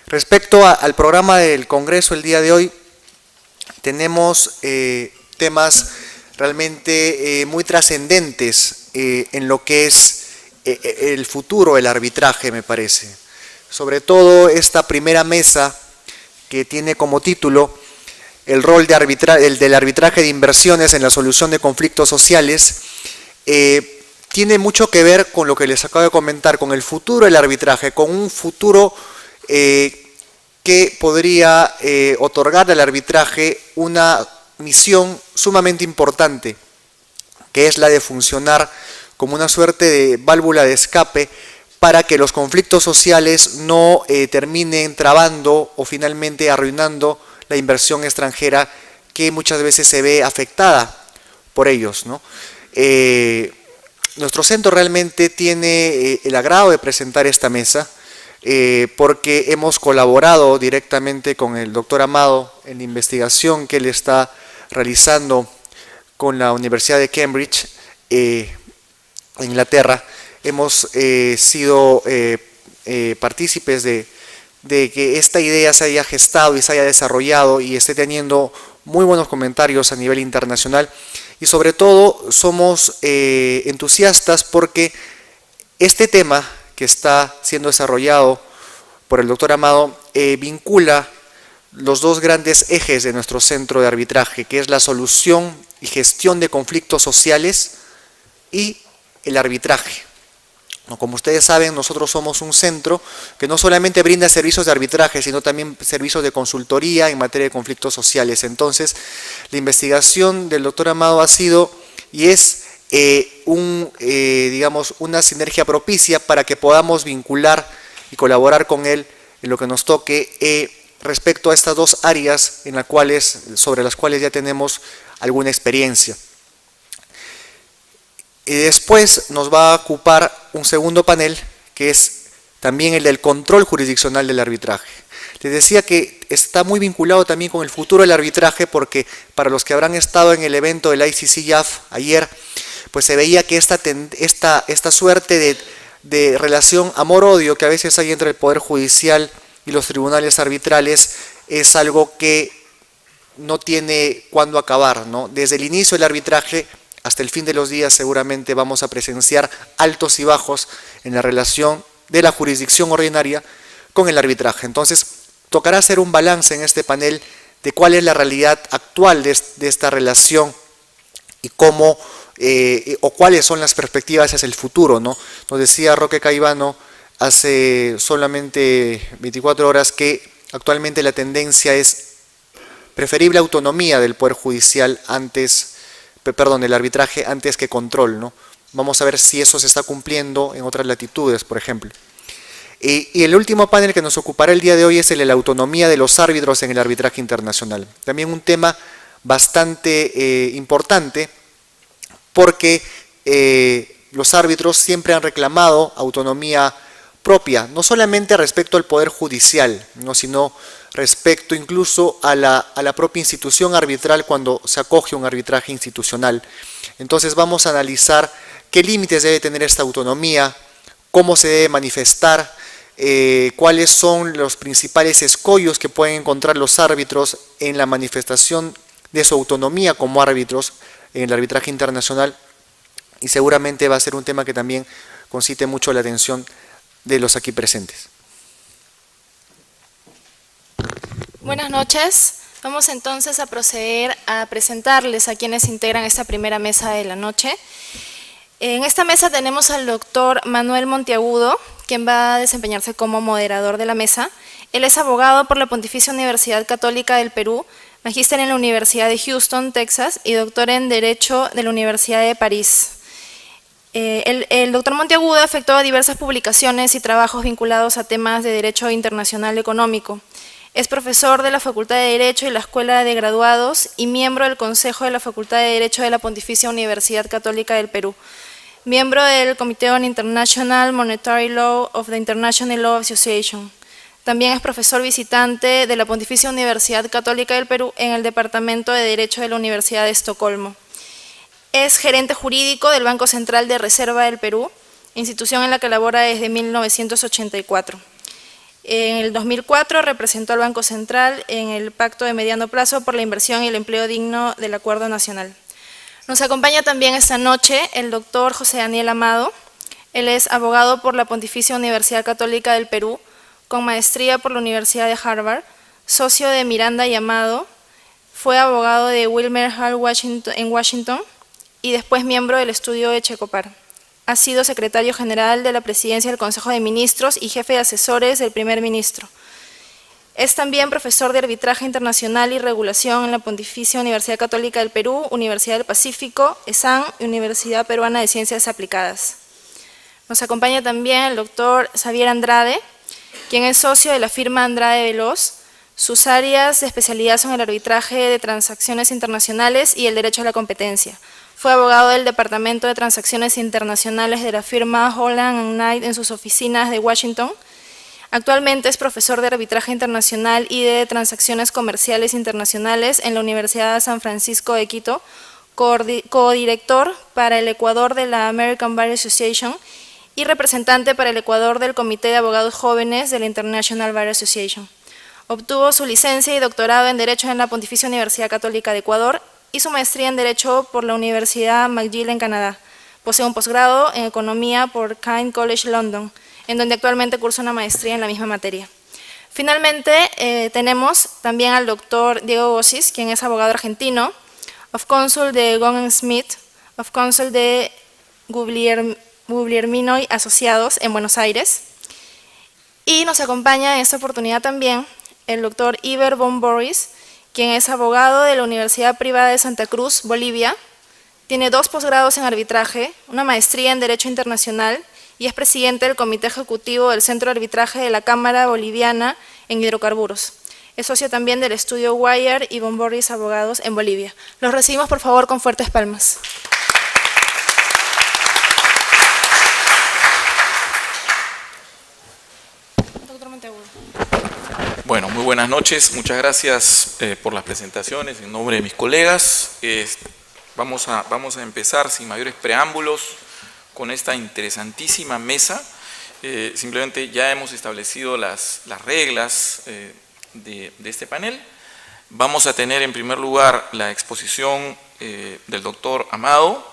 Respecto al programa del Congreso el día de hoy, tenemos temas realmente muy trascendentes en lo que es el futuro del arbitraje, me parece. Sobre todo esta primera mesa que tiene como título el rol del arbitraje de inversiones en la solución de conflictos sociales, tiene mucho que ver con lo que les acabo de comentar, con el futuro del arbitraje, con un futuro que podría otorgar al arbitraje una misión sumamente importante, que es la de funcionar como una suerte de válvula de escape para que los conflictos sociales no terminen trabando o finalmente arruinando la inversión extranjera que muchas veces se ve afectada por ellos, ¿no? Nuestro centro realmente tiene el agrado de presentar esta mesa porque hemos colaborado directamente con el doctor Amado en la investigación que él está realizando con la Universidad de Cambridge, Inglaterra. Hemos sido partícipes de que esta idea se haya gestado y se haya desarrollado y esté teniendo muy buenos comentarios a nivel internacional, y sobre todo somos entusiastas porque este tema que está siendo desarrollado por el doctor Amado vincula los dos grandes ejes de nuestro centro de arbitraje, que es la solución y gestión de conflictos sociales y el arbitraje. Como ustedes saben, nosotros somos un centro que no solamente brinda servicios de arbitraje, sino también servicios de consultoría en materia de conflictos sociales. Entonces, la investigación del doctor Amado ha sido y es digamos, una sinergia propicia para que podamos vincular y colaborar con él en lo que nos toque respecto a estas dos áreas sobre las cuales ya tenemos alguna experiencia. Y después nos va a ocupar un segundo panel, que es también el del control jurisdiccional del arbitraje. Les decía que está muy vinculado también con el futuro del arbitraje, porque para los que habrán estado en el evento del ICC-IAF ayer, pues se veía que esta suerte de relación amor-odio que a veces hay entre el Poder Judicial y los tribunales arbitrales es algo que no tiene cuándo acabar, ¿no? Desde el inicio del arbitraje hasta el fin de los días seguramente vamos a presenciar altos y bajos en la relación de la jurisdicción ordinaria con el arbitraje. Entonces, tocará hacer un balance en este panel de cuál es la realidad actual de esta relación y cómo o cuáles son las perspectivas hacia el futuro, ¿no? Nos decía Roque Caivano hace solamente 24 horas que actualmente la tendencia es preferible autonomía del Poder Judicial del arbitraje antes que control, ¿no? Vamos a ver si eso se está cumpliendo en otras latitudes, por ejemplo. Y el último panel que nos ocupará el día de hoy es el de la autonomía de los árbitros en el arbitraje internacional. También un tema bastante importante porque los árbitros siempre han reclamado autonomía propia, no solamente respecto al Poder Judicial, ¿no? Sino respecto incluso a la propia institución arbitral cuando se acoge un arbitraje institucional. Entonces vamos a analizar qué límites debe tener esta autonomía, cómo se debe manifestar, cuáles son los principales escollos que pueden encontrar los árbitros en la manifestación de su autonomía como árbitros en el arbitraje internacional, y seguramente va a ser un tema que también concite mucho la atención de los aquí presentes. Buenas noches. Vamos entonces a proceder a presentarles a quienes integran esta primera mesa de la noche. En esta mesa tenemos al doctor Manuel Monteagudo, quien va a desempeñarse como moderador de la mesa. Él es abogado por la Pontificia Universidad Católica del Perú, magíster en la Universidad de Houston, Texas, y doctor en Derecho de la Universidad de París. El doctor Monteagudo ha efectuado diversas publicaciones y trabajos vinculados a temas de Derecho Internacional Económico. Es profesor de la Facultad de Derecho y la Escuela de Graduados y miembro del Consejo de la Facultad de Derecho de la Pontificia Universidad Católica del Perú. Miembro del Committee on International Monetary Law of the International Law Association. También es profesor visitante de la Pontificia Universidad Católica del Perú en el Departamento de Derecho de la Universidad de Estocolmo. Es gerente jurídico del Banco Central de Reserva del Perú, institución en la que labora desde 1984. En el 2004 representó al Banco Central en el Pacto de Mediano Plazo por la Inversión y el Empleo Digno del Acuerdo Nacional. Nos acompaña también esta noche el doctor José Daniel Amado. Él es abogado por la Pontificia Universidad Católica del Perú, con maestría por la Universidad de Harvard, socio de Miranda y Amado, fue abogado de Wilmer Hall en Washington y después miembro del estudio de Checopar. Ha sido secretario general de la Presidencia del Consejo de Ministros y jefe de asesores del primer ministro. Es también profesor de Arbitraje Internacional y Regulación en la Pontificia Universidad Católica del Perú, Universidad del Pacífico, ESAN y Universidad Peruana de Ciencias Aplicadas. Nos acompaña también el doctor Xavier Andrade, quien es socio de la firma Andrade Veloz. Sus áreas de especialidad son el arbitraje de transacciones internacionales y el derecho a la competencia. Fue abogado del Departamento de Transacciones Internacionales de la firma Holland & Knight en sus oficinas de Washington. Actualmente es profesor de arbitraje internacional y de transacciones comerciales internacionales en la Universidad de San Francisco de Quito, codirector para el Ecuador de la American Bar Association y representante para el Ecuador del Comité de Abogados Jóvenes de la International Bar Association. Obtuvo su licencia y doctorado en Derecho en la Pontificia Universidad Católica de Ecuador y su maestría en Derecho por la Universidad McGill en Canadá. Posee un posgrado en Economía por King's College London, en donde actualmente cursa una maestría en la misma materia. Finalmente, tenemos también al doctor Diego Gossis, quien es abogado argentino, of consul de Gogan Smith, of consul de Guglielmino y Asociados en Buenos Aires. Y nos acompaña en esta oportunidad también el doctor Iber von Boris, quien es abogado de la Universidad Privada de Santa Cruz, Bolivia. Tiene 2 posgrados en arbitraje, una maestría en Derecho Internacional y es presidente del Comité Ejecutivo del Centro de Arbitraje de la Cámara Boliviana en Hidrocarburos. Es socio también del estudio Wire y von Boris Abogados en Bolivia. Los recibimos, por favor, con fuertes palmas. Doctor Monteagudo. Bueno, muy buenas noches. Muchas gracias por las presentaciones en nombre de mis colegas. Vamos a empezar sin mayores preámbulos con esta interesantísima mesa. Simplemente ya hemos establecido las reglas de este panel. Vamos a tener en primer lugar la exposición del doctor Amado.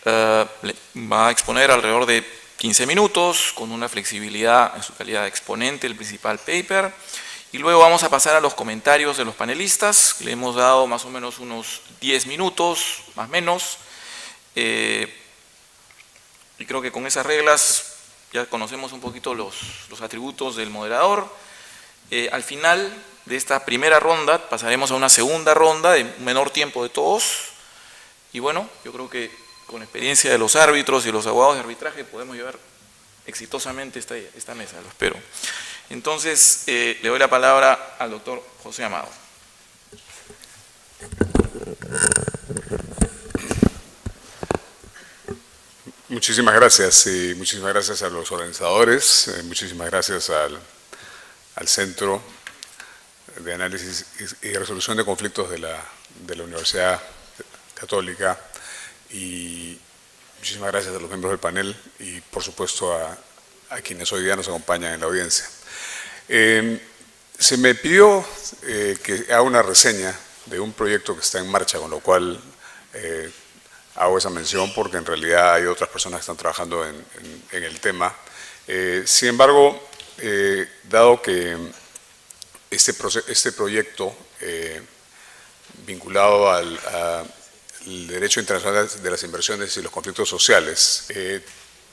Va a exponer alrededor de 15 minutos con una flexibilidad en su calidad de exponente del principal paper. Y luego vamos a pasar a los comentarios de los panelistas. Le hemos dado más o menos unos 10 minutos, más o menos. Y creo que con esas reglas ya conocemos un poquito los atributos del moderador. Al final de esta primera ronda pasaremos a una segunda ronda de menor tiempo de todos. Y bueno, yo creo que con la experiencia de los árbitros y los abogados de arbitraje podemos llevar exitosamente esta mesa, lo espero. Entonces, le doy la palabra al doctor José Amado. Muchísimas gracias y muchísimas gracias a los organizadores, muchísimas gracias al Centro de Análisis y Resolución de Conflictos de la Universidad Católica y muchísimas gracias a los miembros del panel y por supuesto a quienes hoy día nos acompañan en la audiencia. Se me pidió que haga una reseña de un proyecto que está en marcha, con lo cual hago esa mención porque en realidad hay otras personas que están trabajando en el tema. Sin embargo, dado que este proyecto vinculado al derecho internacional de las inversiones y los conflictos sociales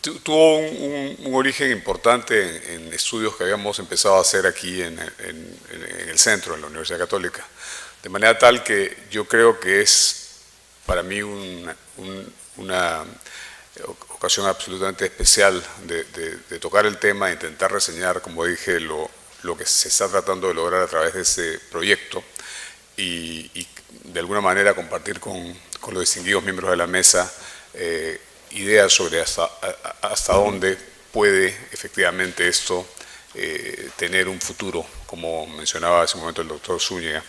tuvo un origen importante en estudios que habíamos empezado a hacer aquí en el centro, en la Universidad Católica, de manera tal que yo creo que es para mí una ocasión absolutamente especial de tocar el tema e intentar reseñar, como dije, lo que se está tratando de lograr a través de ese proyecto y de alguna manera compartir con los distinguidos miembros de la mesa ideas sobre hasta dónde puede efectivamente esto tener un futuro, como mencionaba hace un momento el doctor Zúñiga.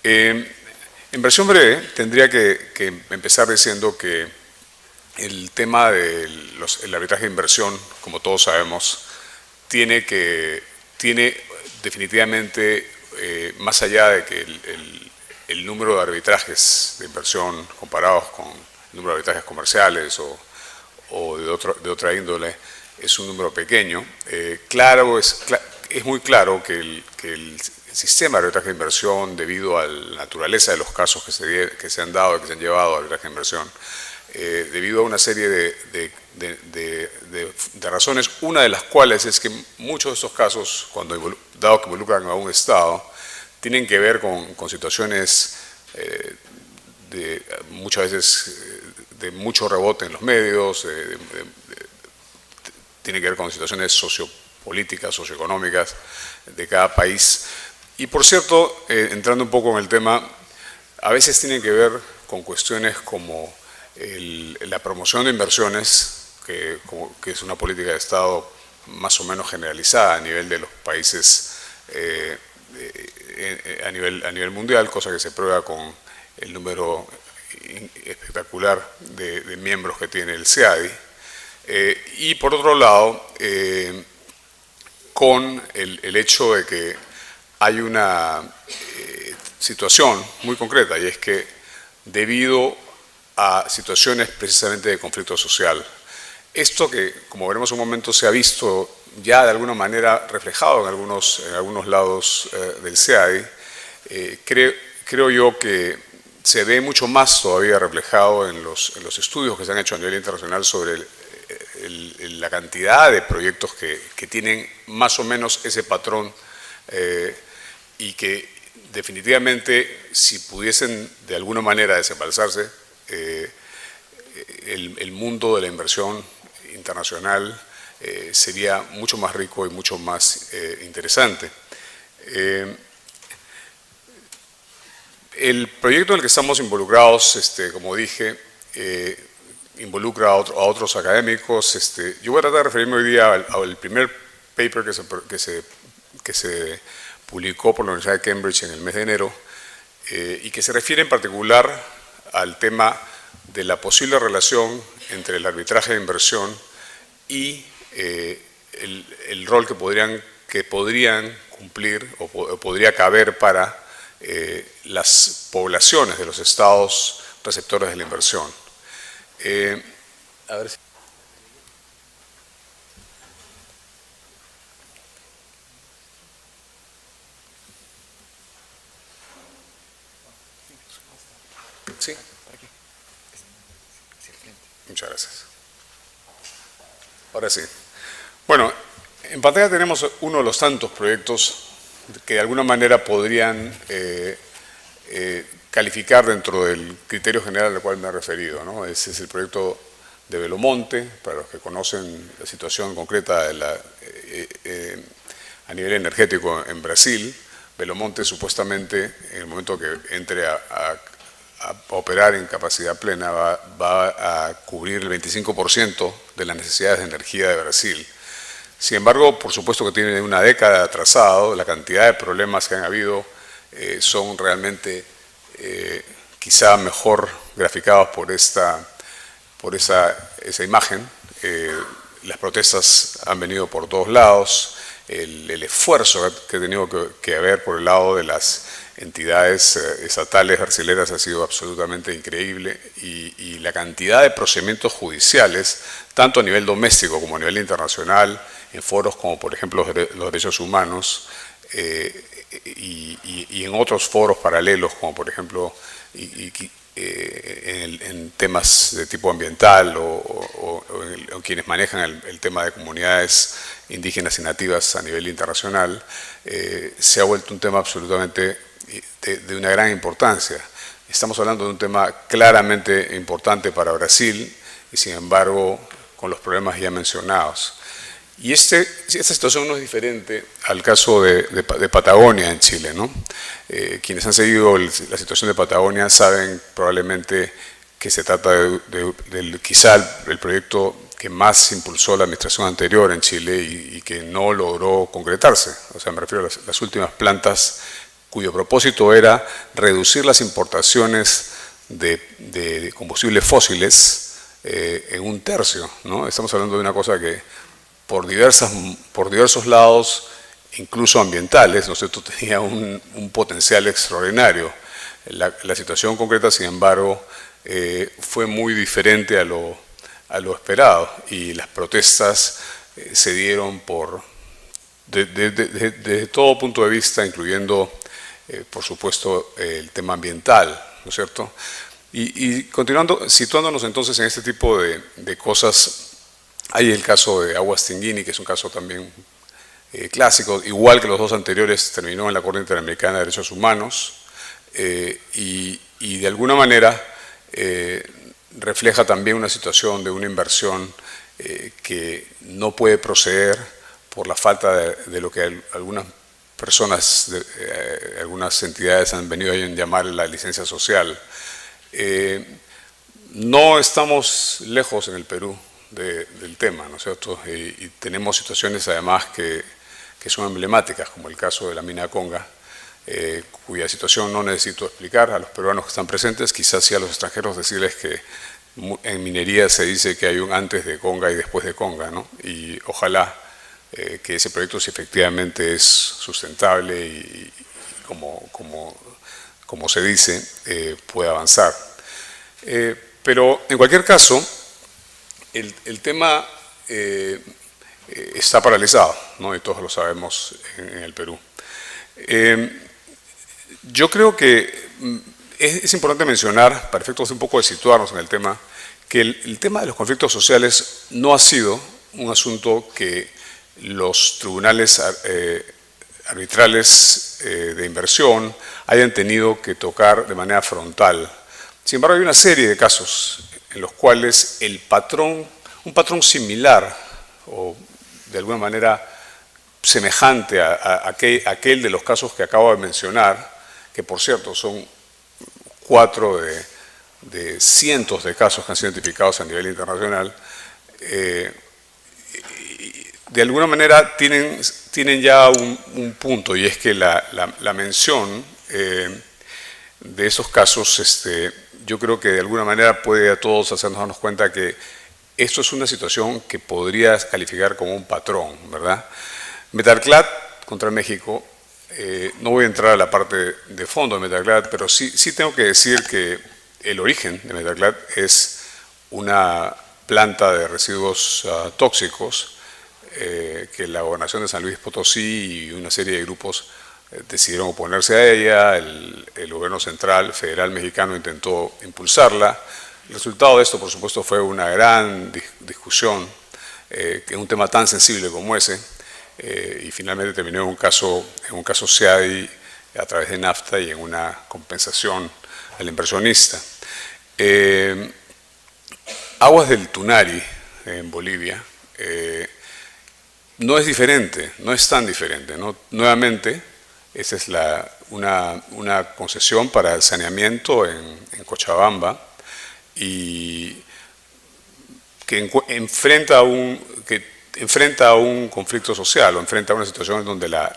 En versión breve, tendría que empezar diciendo que el tema del arbitraje de inversión, como todos sabemos, tiene que tiene definitivamente, más allá de que el número de arbitrajes de inversión comparados con el número de arbitrajes comerciales o de otra índole es un número pequeño, es muy claro que el sistema de arbitraje de inversión, debido a la naturaleza de los casos que se han dado, que se han llevado a arbitraje de inversión, debido a una serie de razones, una de las cuales es que muchos de estos casos, dado que involucran a un Estado, tienen que ver con situaciones muchas veces de mucho rebote en los medios, tiene que ver con situaciones sociopolíticas, socioeconómicas de cada país. Y por cierto, entrando un poco en el tema, a veces tienen que ver con cuestiones como la promoción de inversiones, que es una política de Estado más o menos generalizada a nivel de los países, a nivel mundial, cosa que se prueba con el número espectacular de miembros que tiene el CEADI. Y por otro lado, con el hecho de que hay una situación muy concreta, y es que debido a situaciones precisamente de conflicto social, esto que, como veremos en un momento, se ha visto ya de alguna manera reflejado en algunos lados del CEADI, creo yo que se ve mucho más todavía reflejado en los estudios que se han hecho a nivel internacional sobre la cantidad de proyectos que tienen más o menos ese patrón, y que definitivamente, si pudiesen de alguna manera desembalsarse, el mundo de la inversión internacional sería mucho más rico y mucho más interesante. El proyecto en el que estamos involucrados, como dije, involucra a otros académicos. Yo voy a tratar de referirme hoy día al primer paper que se publicó por la Universidad de Cambridge en el mes de enero, y que se refiere en particular al tema de la posible relación entre el arbitraje de inversión y el rol que podrían cumplir o podría caber para las poblaciones de los estados receptores de la inversión. A ver si... Sí. Muchas gracias. Ahora sí. Bueno, en pantalla tenemos uno de los tantos proyectos que de alguna manera podrían calificar dentro del criterio general al cual me he referido, ¿no? Ese es el proyecto de Belo Monte, para los que conocen la situación concreta a nivel energético en Brasil. Belo Monte supuestamente, en el momento que entre a operar en capacidad plena, va a cubrir el 25% de las necesidades de energía de Brasil. Sin embargo, por supuesto que tiene una década de atrasado, la cantidad de problemas que han habido son realmente quizá mejor graficados por esa imagen. Las protestas han venido por todos lados, el esfuerzo que ha tenido que haber por el lado de las entidades estatales brasileras ha sido absolutamente increíble, y la cantidad de procedimientos judiciales, tanto a nivel doméstico como a nivel internacional, en foros como por ejemplo los derechos humanos, y en otros foros paralelos como por ejemplo en temas de tipo ambiental o quienes manejan el tema de comunidades indígenas y nativas a nivel internacional, se ha vuelto un tema absolutamente de una gran importancia. Estamos hablando de un tema claramente importante para Brasil y sin embargo con los problemas ya mencionados. Y esta situación no es diferente al caso de Patagonia en Chile, ¿no? Quienes han seguido la situación de Patagonia saben probablemente que se trata quizá el proyecto que más impulsó la administración anterior en Chile y que no logró concretarse. O sea, me refiero a las últimas plantas cuyo propósito era reducir las importaciones de combustibles fósiles en un tercio, ¿no? Estamos hablando de una cosa que por diversos lados incluso ambientales, ¿no es cierto?, tenía un potencial extraordinario. La situación concreta, sin embargo, fue muy diferente a lo esperado, y las protestas se dieron desde todo punto de vista, incluyendo, por supuesto, el tema ambiental, ¿no es cierto? Y continuando, situándonos entonces en este tipo de cosas, hay el caso de Aguas Tinguini, que es un caso también clásico, igual que los dos anteriores, terminó en la Corte Interamericana de Derechos Humanos, y de alguna manera refleja también una situación de una inversión que no puede proceder por la falta de lo que algunas personas, algunas entidades han venido a llamar la licencia social. No estamos lejos en el Perú del tema, ¿no es cierto? Y tenemos situaciones además que son emblemáticas, como el caso de la mina Conga, cuya situación no necesito explicar a los peruanos que están presentes, quizás sí a los extranjeros decirles que en minería se dice que hay un antes de Conga y después de Conga, ¿no? Y ojalá que ese proyecto, si efectivamente es sustentable y como se dice, pueda avanzar. Pero en cualquier caso, el tema está paralizado, ¿no? Y todos lo sabemos en el Perú. Yo creo que es importante mencionar, para efectos de un poco de situarnos en el tema, que el tema de los conflictos sociales no ha sido un asunto que los tribunales arbitrales de inversión hayan tenido que tocar de manera frontal. Sin embargo, hay una serie de casos en los cuales un patrón similar o de alguna manera semejante a aquel de los casos que acabo de mencionar, que por cierto son 4 de cientos de casos que han sido identificados a nivel internacional, de alguna manera tienen ya un punto, y es que la mención de esos casos, yo creo que de alguna manera puede a todos hacernos darnos cuenta que esto es una situación que podría calificar como un patrón, ¿verdad? Metalclad contra México, no voy a entrar a la parte de fondo de Metalclad, pero sí tengo que decir que el origen de Metalclad es una planta de residuos tóxicos que la gobernación de San Luis Potosí y una serie de grupos decidieron oponerse a ella. El gobierno central, federal mexicano, intentó impulsarla. El resultado de esto, por supuesto, fue una gran discusión, que es un tema tan sensible como ese, y finalmente terminó en un caso SEADI a través de NAFTA y en una compensación al inversionista. Aguas del Tunari, en Bolivia, no es diferente, no es tan diferente, ¿no? Nuevamente, esa es una concesión para el saneamiento en Cochabamba, y que enfrenta a un conflicto social, o enfrenta a una situación en donde las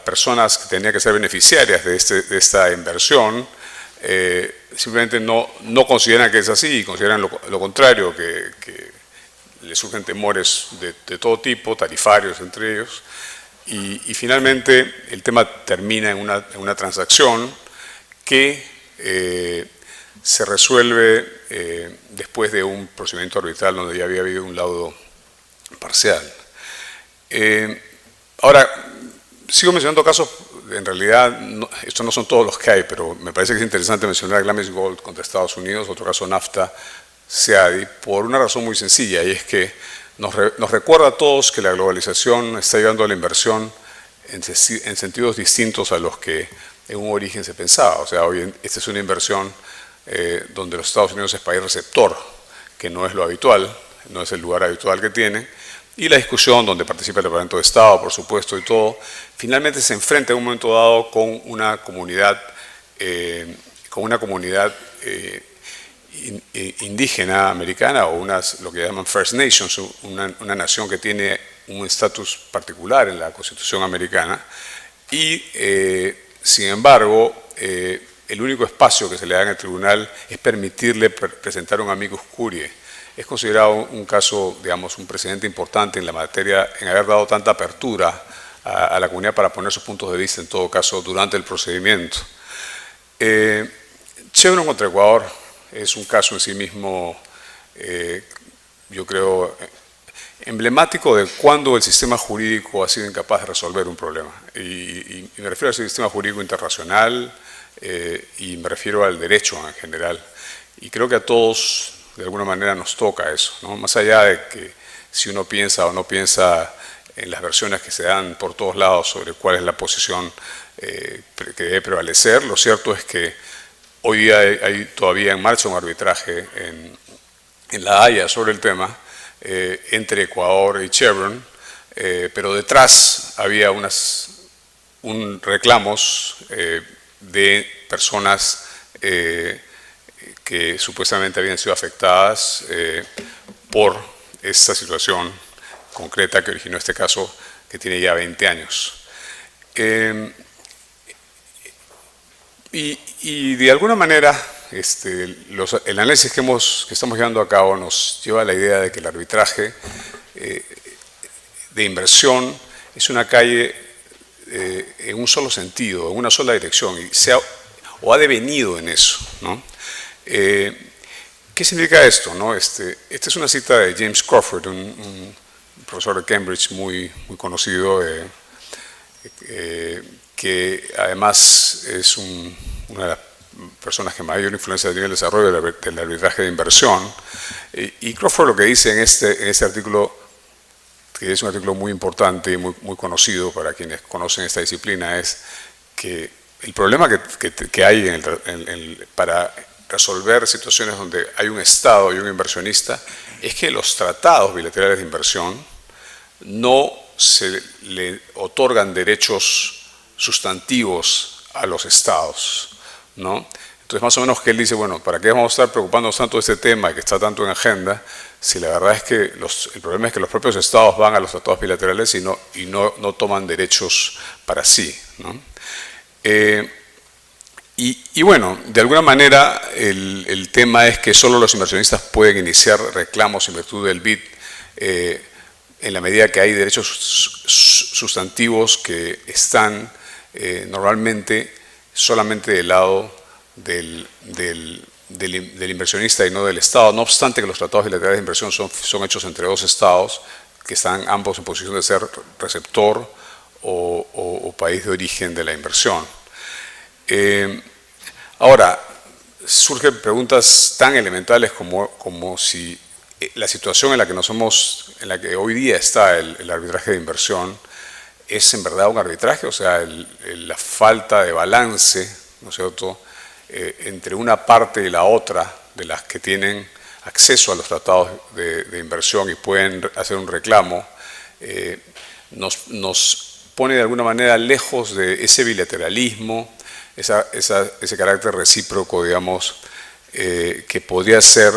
personas que tenían que ser beneficiarias de esta inversión simplemente no consideran que es así, y consideran lo contrario, que les surgen temores de todo tipo, tarifarios entre ellos, y finalmente el tema termina en una transacción que se resuelve después de un procedimiento arbitral donde ya había habido un laudo parcial. Ahora, sigo mencionando casos, en realidad estos no son todos los que hay, pero me parece que es interesante mencionar Glamis Gold contra Estados Unidos, otro caso NAFTA, SEADI, por una razón muy sencilla, y es que nos recuerda a todos que la globalización está llevando a la inversión en sentidos distintos a los que en un origen se pensaba. O sea, hoy esta es una inversión donde los Estados Unidos es país receptor, que no es lo habitual, no es el lugar habitual que tiene, y la discusión donde participa el Departamento de Estado, por supuesto, y todo, finalmente se enfrenta en un momento dado con una comunidad indígena americana, o lo que llaman First Nations, una nación que tiene un estatus particular en la Constitución americana, y sin embargo el único espacio que se le da en el tribunal es permitirle presentar un amicus curiae. es considerado un caso, digamos, un precedente importante en la materia, en haber dado tanta apertura a la comunidad para poner sus puntos de vista, en todo caso, durante el procedimiento. Chevron contra Ecuador es un caso en sí mismo, yo creo, emblemático de cuando el sistema jurídico ha sido incapaz de resolver un problema. Y me refiero al sistema jurídico internacional y me refiero al derecho en general. Y creo que a todos, de alguna manera, nos toca eso, ¿no? Más allá de que si uno piensa o no piensa en las versiones que se dan por todos lados sobre cuál es la posición que debe prevalecer, lo cierto es que hoy día hay todavía en marcha un arbitraje en La Haya sobre el tema entre Ecuador y Chevron, pero detrás había reclamos de personas que supuestamente habían sido afectadas por esta situación concreta que originó este caso que tiene ya 20 años. Y de alguna manera el análisis que estamos llevando a cabo nos lleva a la idea de que el arbitraje de inversión es una calle en un solo sentido, en una sola dirección, o ha devenido en eso, ¿no? ¿Qué significa esto, no? Esta es una cita de James Crawford, un profesor de Cambridge muy conocido, que además es una de las personas que mayor influencia tiene el desarrollo del arbitraje de inversión. Y Crawford lo que dice en este artículo, que es un artículo muy importante y muy conocido para quienes conocen esta disciplina, es que el problema que hay para resolver situaciones donde hay un Estado y un inversionista es que los tratados bilaterales de inversión no se le otorgan derechos sustantivos a los Estados, ¿no? Entonces, más o menos que él dice, bueno, ¿para qué vamos a estar preocupándonos tanto de este tema que está tanto en agenda si la verdad es que el problema es que los propios Estados van a los tratados bilaterales y no toman derechos para sí, ¿no? Y bueno, de alguna manera el tema es que solo los inversionistas pueden iniciar reclamos en virtud del BID en la medida que hay derechos sustantivos que están normalmente solamente del lado del inversionista y no del Estado, no obstante que los tratados bilaterales de inversión son hechos entre dos Estados que están ambos en posición de ser receptor o país de origen de la inversión. Ahora, surgen preguntas tan elementales como si la situación en la que hoy día está el arbitraje de inversión es en verdad un arbitraje, o sea, la falta de balance, ¿no es cierto?, entre una parte y la otra de las que tienen acceso a los tratados de inversión y pueden hacer un reclamo, nos pone de alguna manera lejos de ese bilateralismo, ese carácter recíproco, digamos, que podría ser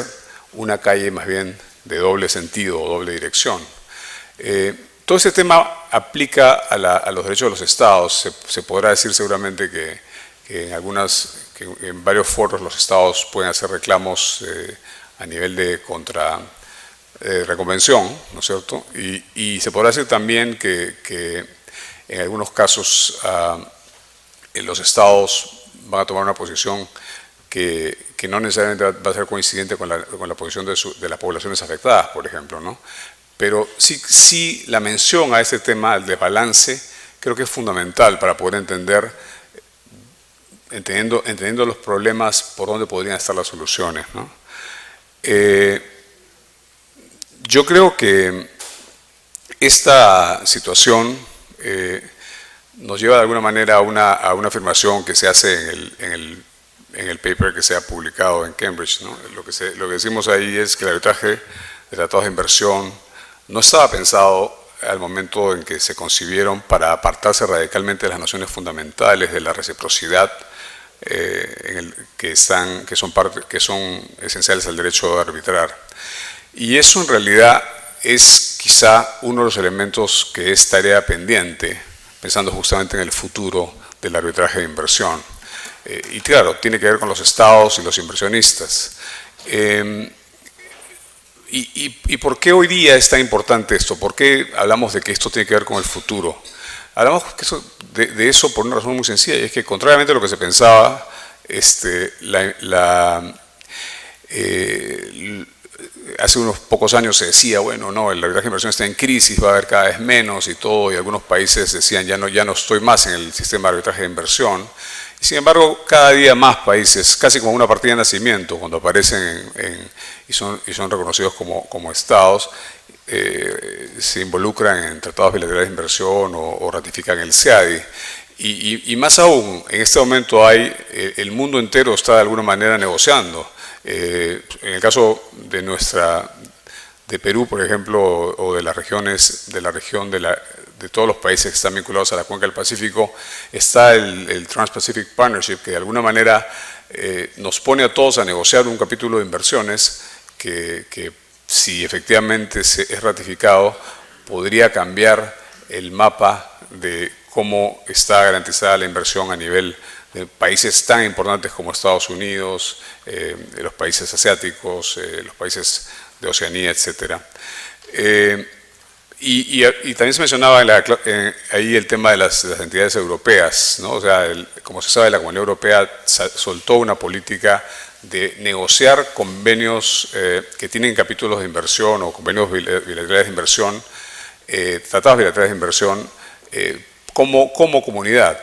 una calle más bien de doble sentido o doble dirección. Todo ese tema aplica a los derechos de los Estados. Se podrá decir seguramente que en varios foros los Estados pueden hacer reclamos a nivel de reconvención, ¿no es cierto? Y se podrá decir también que en algunos casos los Estados van a tomar una posición que no necesariamente va a ser coincidente con la posición de las poblaciones afectadas, por ejemplo, ¿no? Pero sí la mención a ese tema, el desbalance, creo que es fundamental para poder entendiendo los problemas por dónde podrían estar las soluciones, ¿no? Yo creo que esta situación nos lleva de alguna manera a una afirmación que se hace en el paper que se ha publicado en Cambridge, ¿no? Lo que decimos ahí es que el arbitraje de tratados de inversión no estaba pensado al momento en que se concibieron para apartarse radicalmente de las nociones fundamentales de la reciprocidad que son esenciales al derecho a arbitrar. Y eso en realidad es quizá uno de los elementos que es tarea pendiente, pensando justamente en el futuro del arbitraje de inversión. Y claro, tiene que ver con los Estados y los inversionistas. ¿Y por qué hoy día es tan importante esto? ¿Por qué hablamos de que esto tiene que ver con el futuro? Hablamos de eso por una razón muy sencilla, y es que contrariamente a lo que se pensaba, hace unos pocos años se decía, bueno, no, el arbitraje de inversión está en crisis, va a haber cada vez menos y todo, y algunos países decían, ya no estoy más en el sistema de arbitraje de inversión. Sin embargo, cada día más países, casi como una partida de nacimiento, cuando aparecen y son reconocidos como estados, se involucran en tratados bilaterales de inversión o ratifican el CEADI. Y más aún, en este momento el mundo entero está de alguna manera negociando. En el caso de Perú, por ejemplo, o de las regiones, de todos los países que están vinculados a la cuenca del Pacífico, está el Trans-Pacific Partnership, que de alguna manera nos pone a todos a negociar un capítulo de inversiones que si efectivamente es ratificado, podría cambiar el mapa de cómo está garantizada la inversión a nivel de países tan importantes como Estados Unidos, los países asiáticos, los países de Oceanía, etc. Y también se mencionaba ahí el tema de las entidades europeas, ¿no? O sea, como se sabe, la Comunidad Europea soltó una política de negociar convenios que tienen capítulos de inversión o convenios bilaterales de inversión, tratados bilaterales de inversión, como comunidad.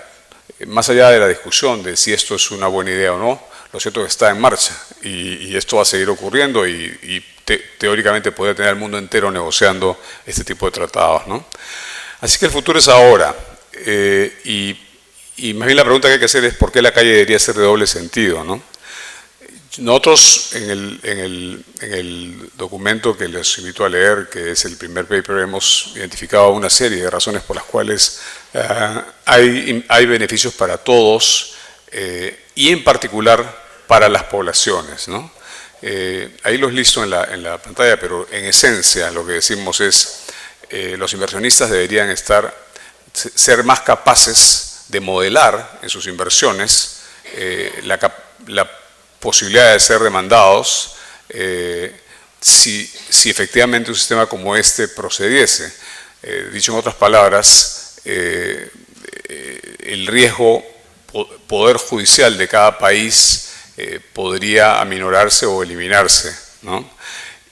Más allá de la discusión de si esto es una buena idea o no, lo cierto es que está en marcha y esto va a seguir ocurriendo y teóricamente podría tener el mundo entero negociando este tipo de tratados, ¿no? Así que el futuro es ahora y más bien la pregunta que hay que hacer es por qué la calle debería ser de doble sentido, ¿no? Nosotros en el documento que les invito a leer, que es el primer paper, hemos identificado una serie de razones por las cuales hay beneficios para todos y en particular para las poblaciones, ¿no? Ahí los listo en la pantalla, pero en esencia lo que decimos es los inversionistas deberían ser más capaces de modelar en sus inversiones la posibilidad de ser demandados si efectivamente un sistema como este procediese. Dicho en otras palabras, el riesgo poder judicial de cada país podría aminorarse o eliminarse, ¿no?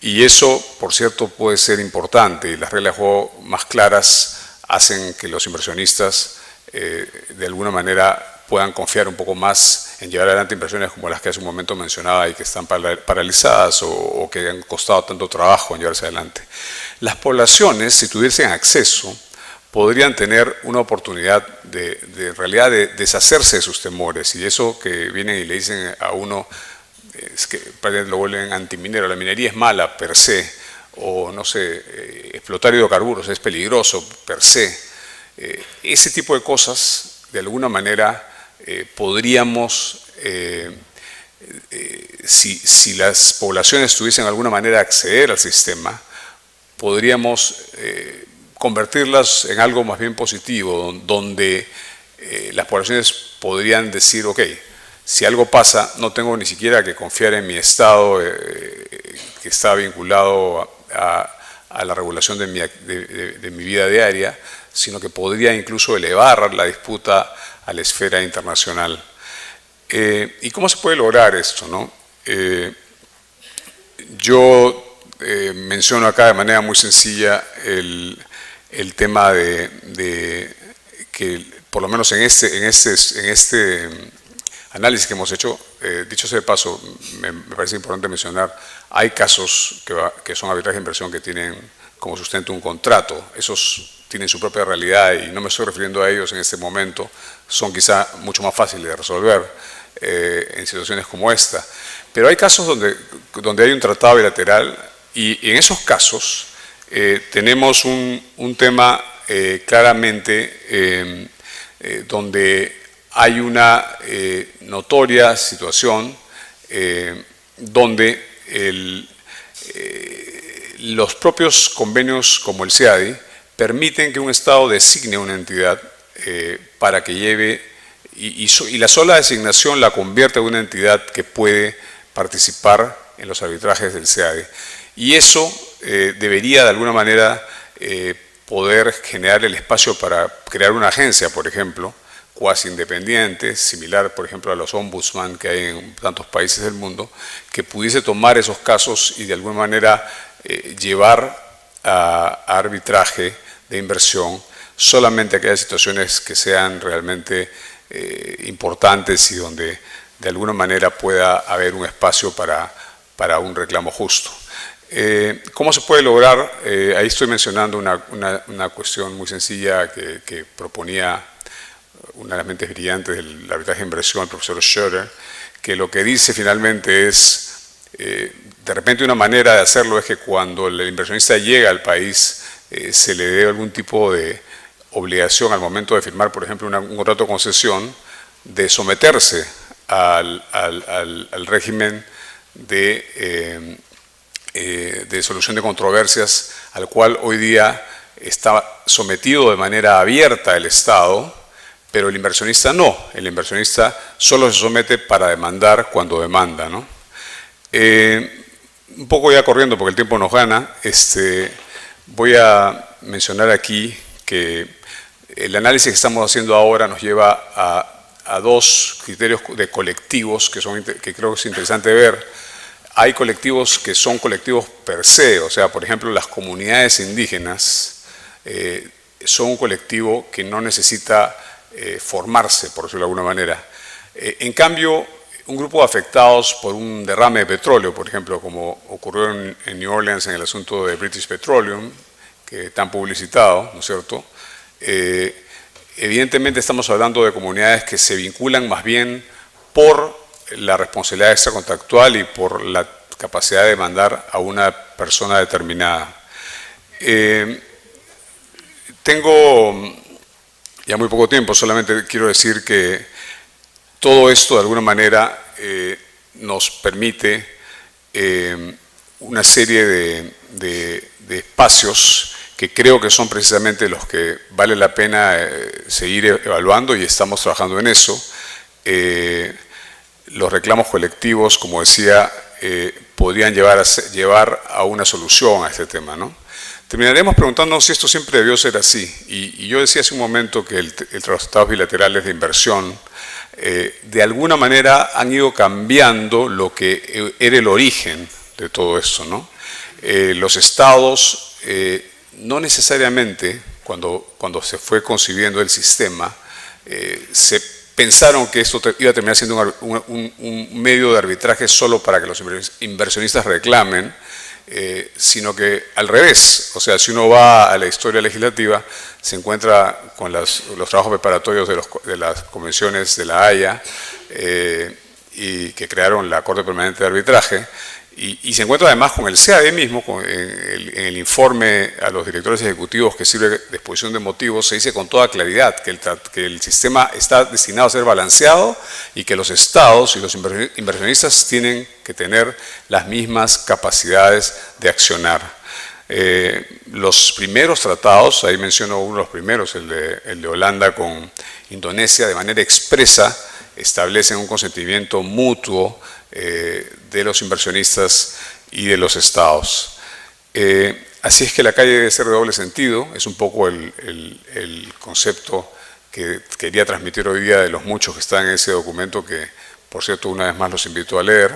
Y eso, por cierto, puede ser importante, y las reglas de juego más claras hacen que los inversionistas de alguna manera puedan confiar un poco más en llevar adelante inversiones como las que hace un momento mencionaba y que están paralizadas o que han costado tanto trabajo en llevarse adelante. Las poblaciones, si tuviesen acceso, podrían tener una oportunidad en realidad de deshacerse de sus temores, y eso que vienen y le dicen a uno es que lo vuelven antiminero, la minería es mala per se, o no sé, explotar hidrocarburos es peligroso per se. Ese tipo de cosas de alguna manera podríamos, si las poblaciones tuviesen de alguna manera acceder al sistema, podríamos convertirlas en algo más bien positivo, donde las poblaciones podrían decir, ok, si algo pasa, no tengo ni siquiera que confiar en mi Estado que está vinculado a la regulación de mi vida diaria, sino que podría incluso elevar la disputa a la esfera internacional. ¿Y cómo se puede lograr esto, no? Yo menciono acá de manera muy sencilla el tema de que, por lo menos en este análisis que hemos hecho, dicho sea de paso, me parece importante mencionar, hay casos que son arbitraje de inversión que tienen como sustento un contrato. Esos tienen su propia realidad y no me estoy refiriendo a ellos en este momento, son quizá mucho más fáciles de resolver en situaciones como esta. Pero hay casos donde hay un tratado bilateral y en esos casos tenemos un tema claramente donde hay una notoria situación donde los propios convenios como el CEADI permiten que un Estado designe una entidad para que lleve, y la sola designación la convierte en una entidad que puede participar en los arbitrajes del CEADI. Y eso debería de alguna manera poder generar el espacio para crear una agencia, por ejemplo, cuasi independiente, similar, por ejemplo, a los ombudsman que hay en tantos países del mundo, que pudiese tomar esos casos y de alguna manera llevar a arbitraje de inversión solamente aquellas situaciones que sean realmente importantes y donde de alguna manera pueda haber un espacio para un reclamo justo. ¿Cómo se puede lograr? Ahí estoy mencionando una cuestión muy sencilla que proponía una de las mentes brillantes del arbitraje de inversión, el profesor Schroeder, que lo que dice finalmente es, de repente una manera de hacerlo es que cuando el inversionista llega al país se le dé algún tipo de obligación al momento de firmar, por ejemplo, un contrato de concesión, de someterse al régimen de solución de controversias al cual hoy día está sometido de manera abierta el Estado, pero el inversionista no. El inversionista solo se somete para demandar cuando demanda, ¿no? Un poco ya corriendo porque el tiempo nos gana, voy a mencionar aquí que el análisis que estamos haciendo ahora nos lleva a dos criterios de colectivos que creo que es interesante ver. Hay colectivos que son colectivos per se, o sea, por ejemplo, las comunidades indígenas son un colectivo que no necesita formarse, por decirlo de alguna manera. En cambio, un grupo de afectados por un derrame de petróleo, por ejemplo, como ocurrió en New Orleans en el asunto de British Petroleum, que tan publicitado, ¿no es cierto? Evidentemente estamos hablando de comunidades que se vinculan más bien por la responsabilidad extracontractual y por la capacidad de demandar a una persona determinada. Tengo ya muy poco tiempo, solamente quiero decir que todo esto de alguna manera nos permite una serie de espacios que creo que son precisamente los que vale la pena seguir evaluando y estamos trabajando en eso. Los reclamos colectivos, como decía, podrían llevar a una solución a este tema, ¿no? Terminaremos preguntándonos si esto siempre debió ser así. Y yo decía hace un momento que los tratados bilaterales de inversión de alguna manera han ido cambiando lo que era el origen de todo esto, ¿no? Los estados no necesariamente, cuando se fue concibiendo el sistema, se pensaron que esto iba a terminar siendo un medio de arbitraje solo para que los inversionistas reclamen, sino que al revés. O sea, si uno va a la historia legislativa, se encuentra con los trabajos preparatorios de las convenciones de la Haya y que crearon la Corte Permanente de Arbitraje, y se encuentra además con el CAD mismo, en el informe a los directores ejecutivos que sirve de exposición de motivos, se dice con toda claridad que el sistema está destinado a ser balanceado y que los estados y los inversionistas tienen que tener las mismas capacidades de accionar. Los primeros tratados, ahí menciono uno de los primeros, el de Holanda con Indonesia, de manera expresa establecen un consentimiento mutuo de los inversionistas y de los estados. Así es que la calle debe ser de doble sentido, es un poco el concepto que quería transmitir hoy día de los muchos que están en ese documento, que por cierto una vez más los invito a leer,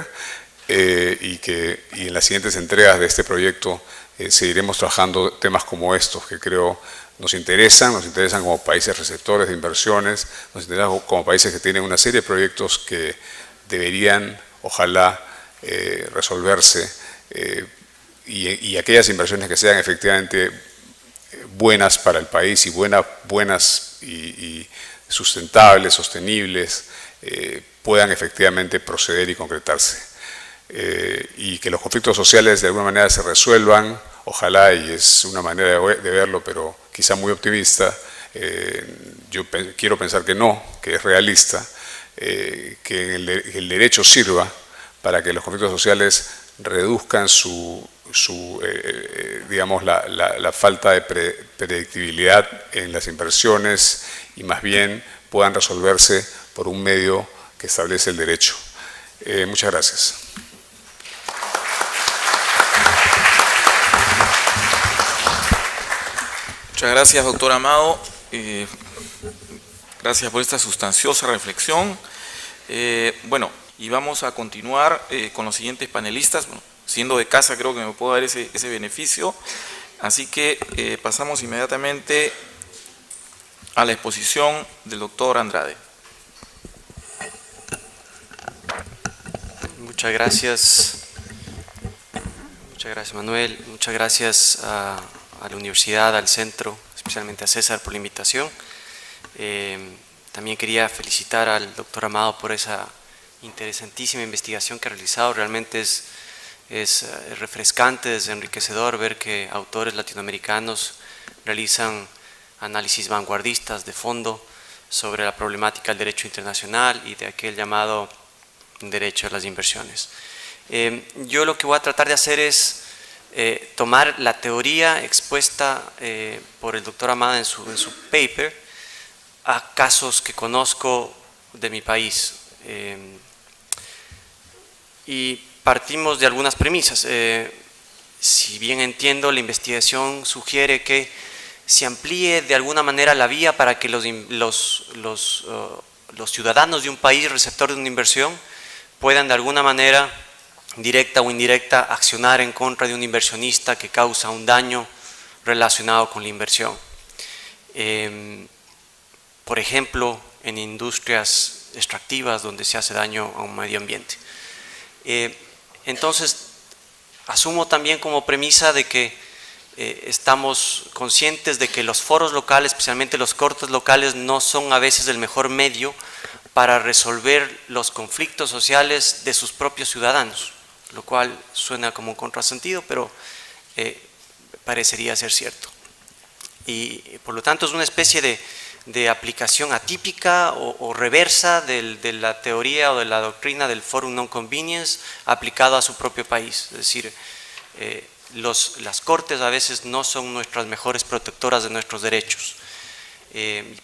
y en las siguientes entregas de este proyecto seguiremos trabajando temas como estos que creo nos interesan como países receptores de inversiones, nos interesan como países que tienen una serie de proyectos que deberían, ojalá, resolverse, y aquellas inversiones que sean efectivamente buenas para el país y buenas y sustentables, sostenibles, puedan efectivamente proceder y concretarse. Y que los conflictos sociales de alguna manera se resuelvan, ojalá, y es una manera de verlo, pero quizá muy optimista. Yo quiero pensar que no, que es realista, que el derecho sirva para que los conflictos sociales reduzcan digamos, la falta de predictibilidad en las inversiones y más bien puedan resolverse por un medio que establece el derecho. Muchas gracias. Muchas gracias, doctor Amado. Gracias por esta sustanciosa reflexión. Bueno, y vamos a continuar con los siguientes panelistas. Bueno, siendo de casa creo que me puedo dar ese beneficio. Así que pasamos inmediatamente a la exposición del doctor Andrade. Muchas gracias Manuel, muchas gracias a la universidad, al centro, especialmente a César por la invitación. También quería felicitar al doctor Amado por esa interesantísima investigación que ha realizado. Realmente es refrescante, es enriquecedor ver que autores latinoamericanos realizan análisis vanguardistas de fondo sobre la problemática del derecho internacional y de aquel llamado derecho a las inversiones. Yo lo que voy a tratar de hacer es tomar la teoría expuesta por el doctor Amado en su paper a casos que conozco de mi país. Y partimos de algunas premisas. Si bien entiendo, la investigación sugiere que se amplíe de alguna manera la vía para que los ciudadanos de un país receptor de una inversión puedan de alguna manera, directa o indirecta, accionar en contra de un inversionista que causa un daño relacionado con la inversión. Por ejemplo, en industrias extractivas donde se hace daño a un medio ambiente. Entonces, asumo también como premisa de que estamos conscientes de que los foros locales, especialmente los cortes locales, no son a veces el mejor medio para resolver los conflictos sociales de sus propios ciudadanos, lo cual suena como un contrasentido, pero parecería ser cierto. Y por lo tanto es una especie de aplicación atípica o reversa de la teoría o de la doctrina del forum non convenience aplicado a su propio país. Es decir, las cortes a veces no son nuestras mejores protectoras de nuestros derechos.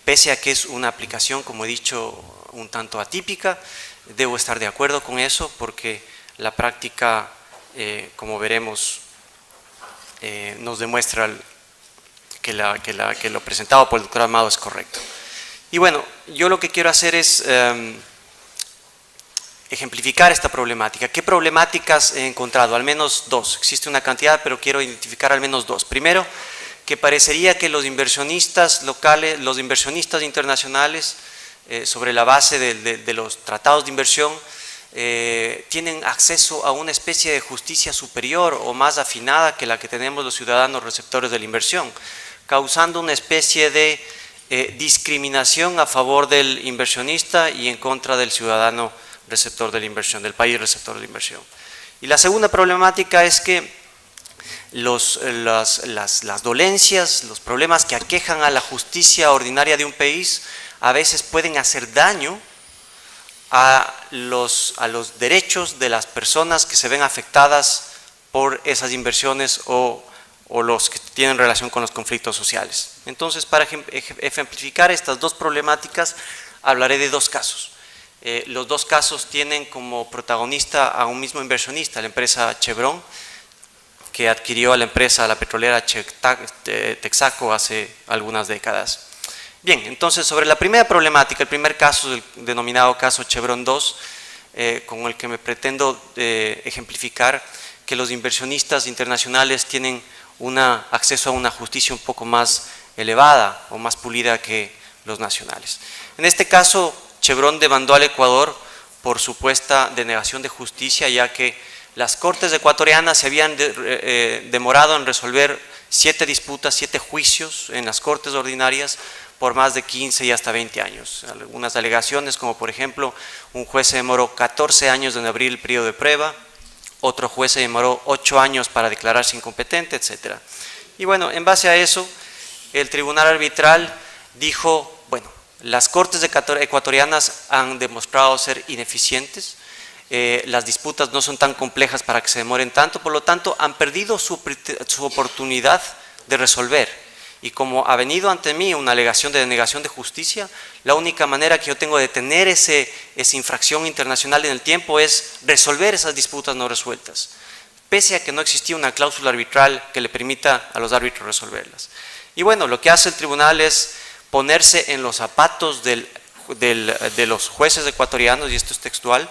Pese a que es una aplicación, como he dicho, un tanto atípica, debo estar de acuerdo con eso porque la práctica, como veremos, nos demuestra que lo presentado por el doctor Amado es correcto. Y bueno, yo lo que quiero hacer es ejemplificar esta problemática. ¿Qué problemáticas he encontrado? Al menos dos. Existe una cantidad, pero quiero identificar al menos dos. Primero, que parecería que los inversionistas locales, los inversionistas internacionales, sobre la base de los tratados de inversión, tienen acceso a una especie de justicia superior o más afinada que la que tenemos los ciudadanos receptores de la inversión, causando una especie de discriminación a favor del inversionista y en contra del ciudadano receptor de la inversión, del país receptor de la inversión. Y la segunda problemática es que las dolencias, los problemas que aquejan a la justicia ordinaria de un país a veces pueden hacer daño a los derechos de las personas que se ven afectadas por esas inversiones o los que tienen relación con los conflictos sociales. Entonces, para ejemplificar estas dos problemáticas, hablaré de dos casos. Los dos casos tienen como protagonista a un mismo inversionista, la empresa Chevron, que adquirió a la petrolera Texaco hace algunas décadas. Bien, entonces sobre la primera problemática, el primer caso, el denominado caso Chevron 2, con el que me pretendo ejemplificar que los inversionistas internacionales tienen acceso a una justicia un poco más elevada o más pulida que los nacionales. En este caso, Chevron demandó al Ecuador por supuesta denegación de justicia, ya que las cortes ecuatorianas se habían demorado en resolver 7 disputas, 7 juicios en las cortes ordinarias por más de 15 y hasta 20 años. Algunas alegaciones, como por ejemplo, un juez se demoró 14 años en abrir el periodo de prueba, otro juez se demoró 8 años para declararse incompetente, etc. Y bueno, en base a eso, el tribunal arbitral dijo, bueno, las cortes ecuatorianas han demostrado ser ineficientes, las disputas no son tan complejas para que se demoren tanto, por lo tanto han perdido su oportunidad de resolver. Y como ha venido ante mí una alegación de denegación de justicia, la única manera que yo tengo de detener esa infracción internacional en el tiempo es resolver esas disputas no resueltas, pese a que no existía una cláusula arbitral que le permita a los árbitros resolverlas. Y bueno, lo que hace el tribunal es ponerse en los zapatos de los jueces ecuatorianos, y esto es textual,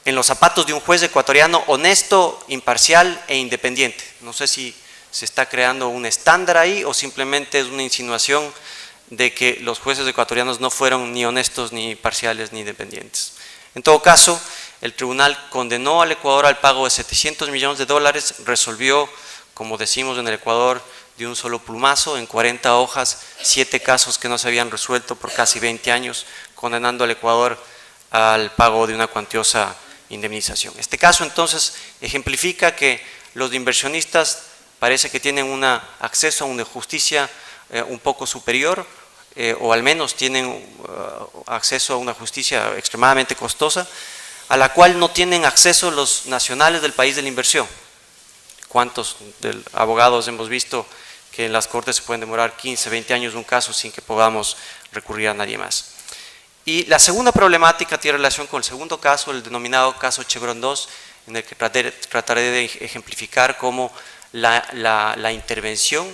en los zapatos de un juez ecuatoriano honesto, imparcial e independiente. No sé si se está creando un estándar ahí o simplemente es una insinuación de que los jueces ecuatorianos no fueron ni honestos, ni parciales, ni independientes. En todo caso, el tribunal condenó al Ecuador al pago de $700 millones, resolvió, como decimos en el Ecuador, de un solo plumazo, en 40 hojas, 7 casos que no se habían resuelto por casi 20 años, condenando al Ecuador al pago de una cuantiosa indemnización. Este caso entonces ejemplifica que los inversionistas parece que tienen un acceso a una justicia un poco superior, o al menos tienen acceso a una justicia extremadamente costosa, a la cual no tienen acceso los nacionales del país de la inversión. ¿Cuántos abogados hemos visto que en las cortes se pueden demorar 15, 20 años un caso sin que podamos recurrir a nadie más? Y la segunda problemática tiene relación con el segundo caso, el denominado caso Chevron 2, en el que trataré de ejemplificar cómo la intervención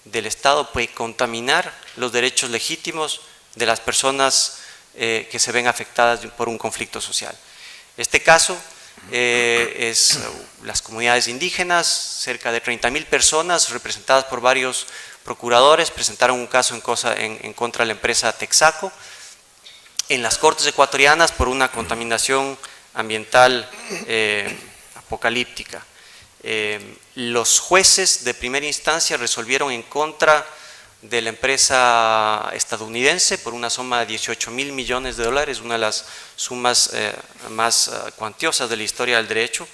del Estado puede contaminar los derechos legítimos de las personas que se ven afectadas por un conflicto social. Este caso es las comunidades indígenas, cerca de 30.000 personas representadas por varios procuradores, presentaron un caso en contra de la empresa Texaco en las cortes ecuatorianas por una contaminación ambiental apocalíptica. Los jueces de primera instancia resolvieron en contra de la empresa estadounidense por una suma de $18.000 millones, una de las sumas más cuantiosas de la historia del derecho.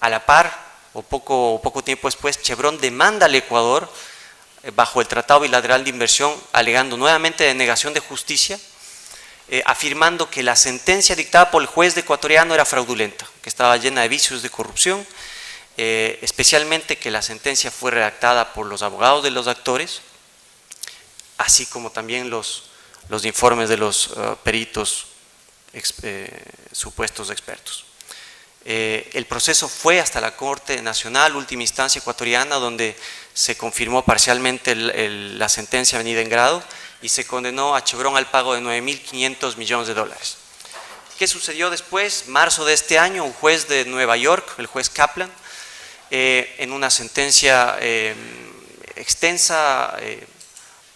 A la par, o poco tiempo después, Chevron demanda al Ecuador bajo el Tratado Bilateral de Inversión, alegando nuevamente denegación de justicia, afirmando que la sentencia dictada por el juez ecuatoriano era fraudulenta, que estaba llena de vicios de corrupción, especialmente que la sentencia fue redactada por los abogados de los actores, así como también los informes de los peritos supuestos expertos. El proceso fue hasta la Corte Nacional, última instancia ecuatoriana, donde se confirmó parcialmente la sentencia venida en grado y se condenó a Chevron al pago de $9.500 millones. ¿Qué sucedió después? Marzo de este año, un juez de Nueva York, el juez Kaplan, en una sentencia extensa,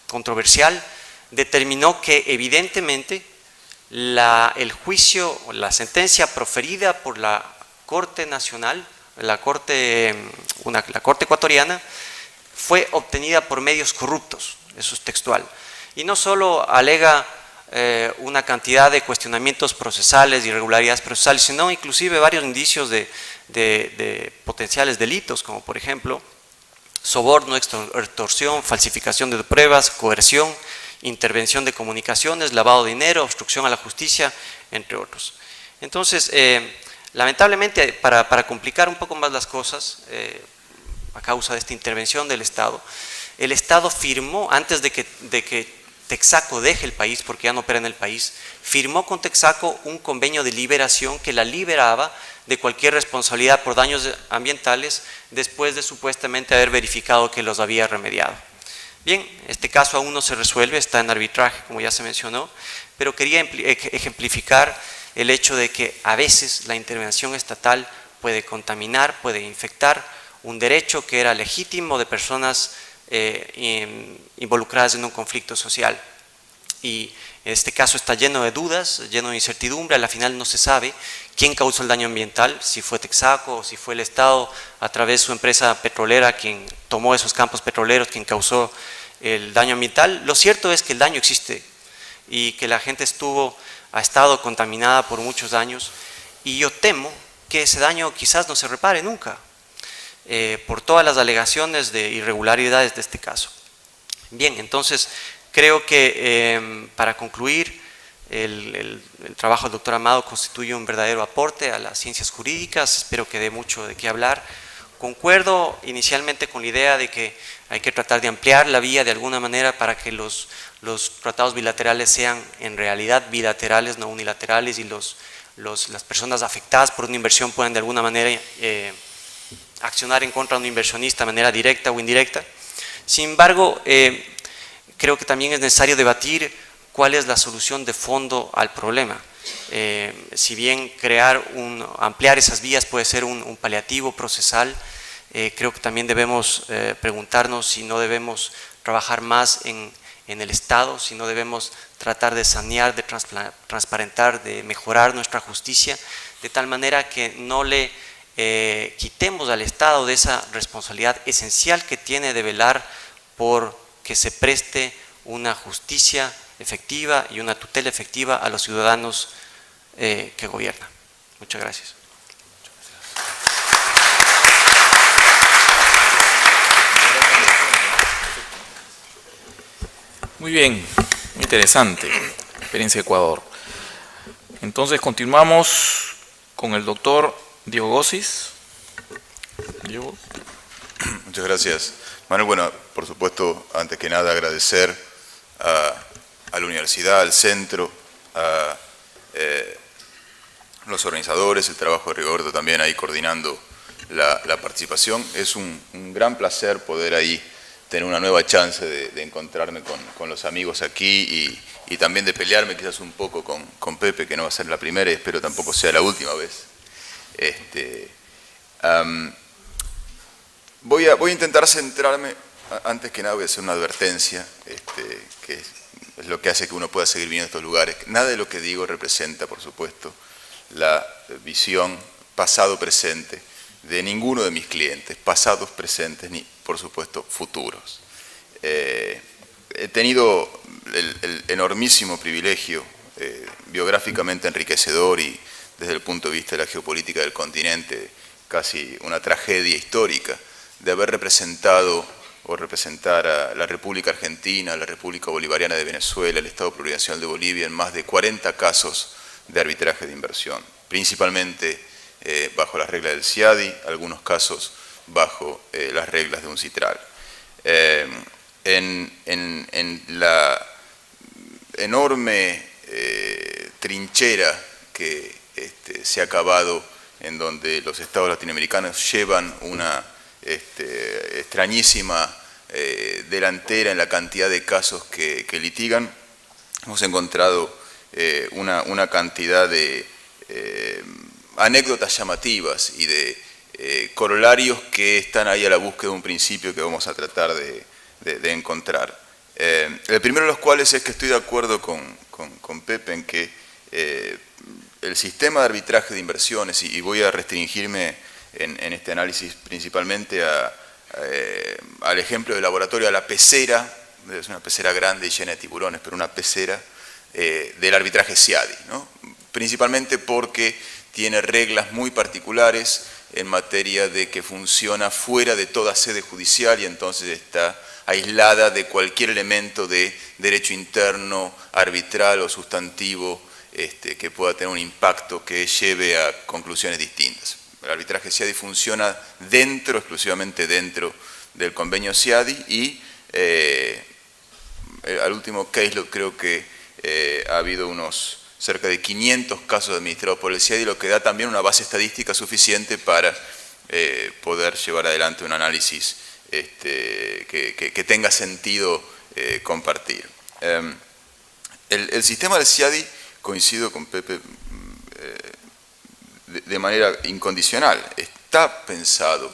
controversial, determinó que evidentemente el juicio, la sentencia proferida por la Corte Nacional, la Corte ecuatoriana, fue obtenida por medios corruptos, eso es textual. Y no solo alega una cantidad de cuestionamientos procesales, irregularidades procesales, sino inclusive varios indicios de potenciales delitos, como por ejemplo soborno, extorsión, falsificación de pruebas, coerción, intervención de comunicaciones, lavado de dinero, obstrucción a la justicia, entre otros. Entonces, lamentablemente, para complicar un poco más las cosas, a causa de esta intervención del Estado, el Estado firmó, antes de que Texaco deje el país, porque ya no opera en el país, firmó con Texaco un convenio de liberación que la liberaba de cualquier responsabilidad por daños ambientales después de supuestamente haber verificado que los había remediado. Bien, este caso aún no se resuelve, está en arbitraje, como ya se mencionó, pero quería ejemplificar el hecho de que a veces la intervención estatal puede contaminar, puede infectar un derecho que era legítimo de personas involucradas en un conflicto social. Y este caso está lleno de dudas, lleno de incertidumbre, al final no se sabe quién causó el daño ambiental, si fue Texaco o si fue el Estado a través de su empresa petrolera quien tomó esos campos petroleros, quien causó el daño ambiental. Lo cierto es que el daño existe y que la gente ha estado contaminada por muchos años, y yo temo que ese daño quizás no se repare nunca, por todas las alegaciones de irregularidades de este caso. Bien, entonces creo que para concluir, el trabajo del doctor Amado constituye un verdadero aporte a las ciencias jurídicas, espero que dé mucho de qué hablar. Concuerdo inicialmente con la idea de que hay que tratar de ampliar la vía de alguna manera para que los tratados bilaterales sean en realidad bilaterales, no unilaterales, y las personas afectadas por una inversión puedan de alguna manera accionar en contra de un inversionista de manera directa o indirecta. Sin embargo, creo que también es necesario debatir cuál es la solución de fondo al problema. Si bien ampliar esas vías puede ser un paliativo procesal, creo que también debemos preguntarnos si no debemos trabajar más en el Estado, si no debemos tratar de sanear, de transparentar, de mejorar nuestra justicia, de tal manera que no le quitemos al Estado de esa responsabilidad esencial que tiene de velar por que se preste una justicia efectiva y una tutela efectiva a los ciudadanos que gobiernan. Muchas gracias. Muy bien, muy interesante, experiencia de Ecuador. Entonces continuamos con el doctor Diego Gossis. Diego. Muchas gracias, Manuel. Bueno, por supuesto, antes que nada agradecer a la universidad, al centro, a los organizadores, el trabajo de Rigoberto también ahí coordinando la participación. Es un gran placer poder ahí tener una nueva chance de encontrarme con los amigos aquí y también de pelearme quizás un poco con Pepe, que no va a ser la primera y espero tampoco sea la última vez. Voy a intentar centrarme, antes que nada voy a hacer una advertencia, que es lo que hace que uno pueda seguir viniendo a estos lugares. Nada de lo que digo representa, por supuesto, la visión pasado-presente de ninguno de mis clientes, pasados, presentes, ni por supuesto futuros. He tenido el enormísimo privilegio, biográficamente enriquecedor y desde el punto de vista de la geopolítica del continente, casi una tragedia histórica, de haber representado o representar a la República Argentina, a la República Bolivariana de Venezuela, el Estado Plurinacional de Bolivia en más de 40 casos de arbitraje de inversión, principalmente bajo las reglas del CIADI, algunos casos bajo las reglas de UNCITRAL. En la enorme trinchera que se ha acabado, en donde los estados latinoamericanos llevan una extrañísima delantera en la cantidad de casos que litigan, hemos encontrado una cantidad de anécdotas llamativas y de corolarios que están ahí a la búsqueda de un principio que vamos a tratar de encontrar. El primero de los cuales es que estoy de acuerdo con Pepe en que el sistema de arbitraje de inversiones, y voy a restringirme en este análisis principalmente al ejemplo del laboratorio, a la pecera, es una pecera grande y llena de tiburones, pero una pecera del arbitraje CIADI, ¿no? Principalmente porque tiene reglas muy particulares en materia de que funciona fuera de toda sede judicial y entonces está aislada de cualquier elemento de derecho interno, arbitral o sustantivo que pueda tener un impacto que lleve a conclusiones distintas. El arbitraje CIADI funciona exclusivamente dentro del convenio CIADI y al último case law creo que ha habido cerca de 500 casos administrados por el CIADI, lo que da también una base estadística suficiente para poder llevar adelante un análisis que tenga sentido compartir. El sistema del CIADI, coincido con Pepe de manera incondicional, está pensado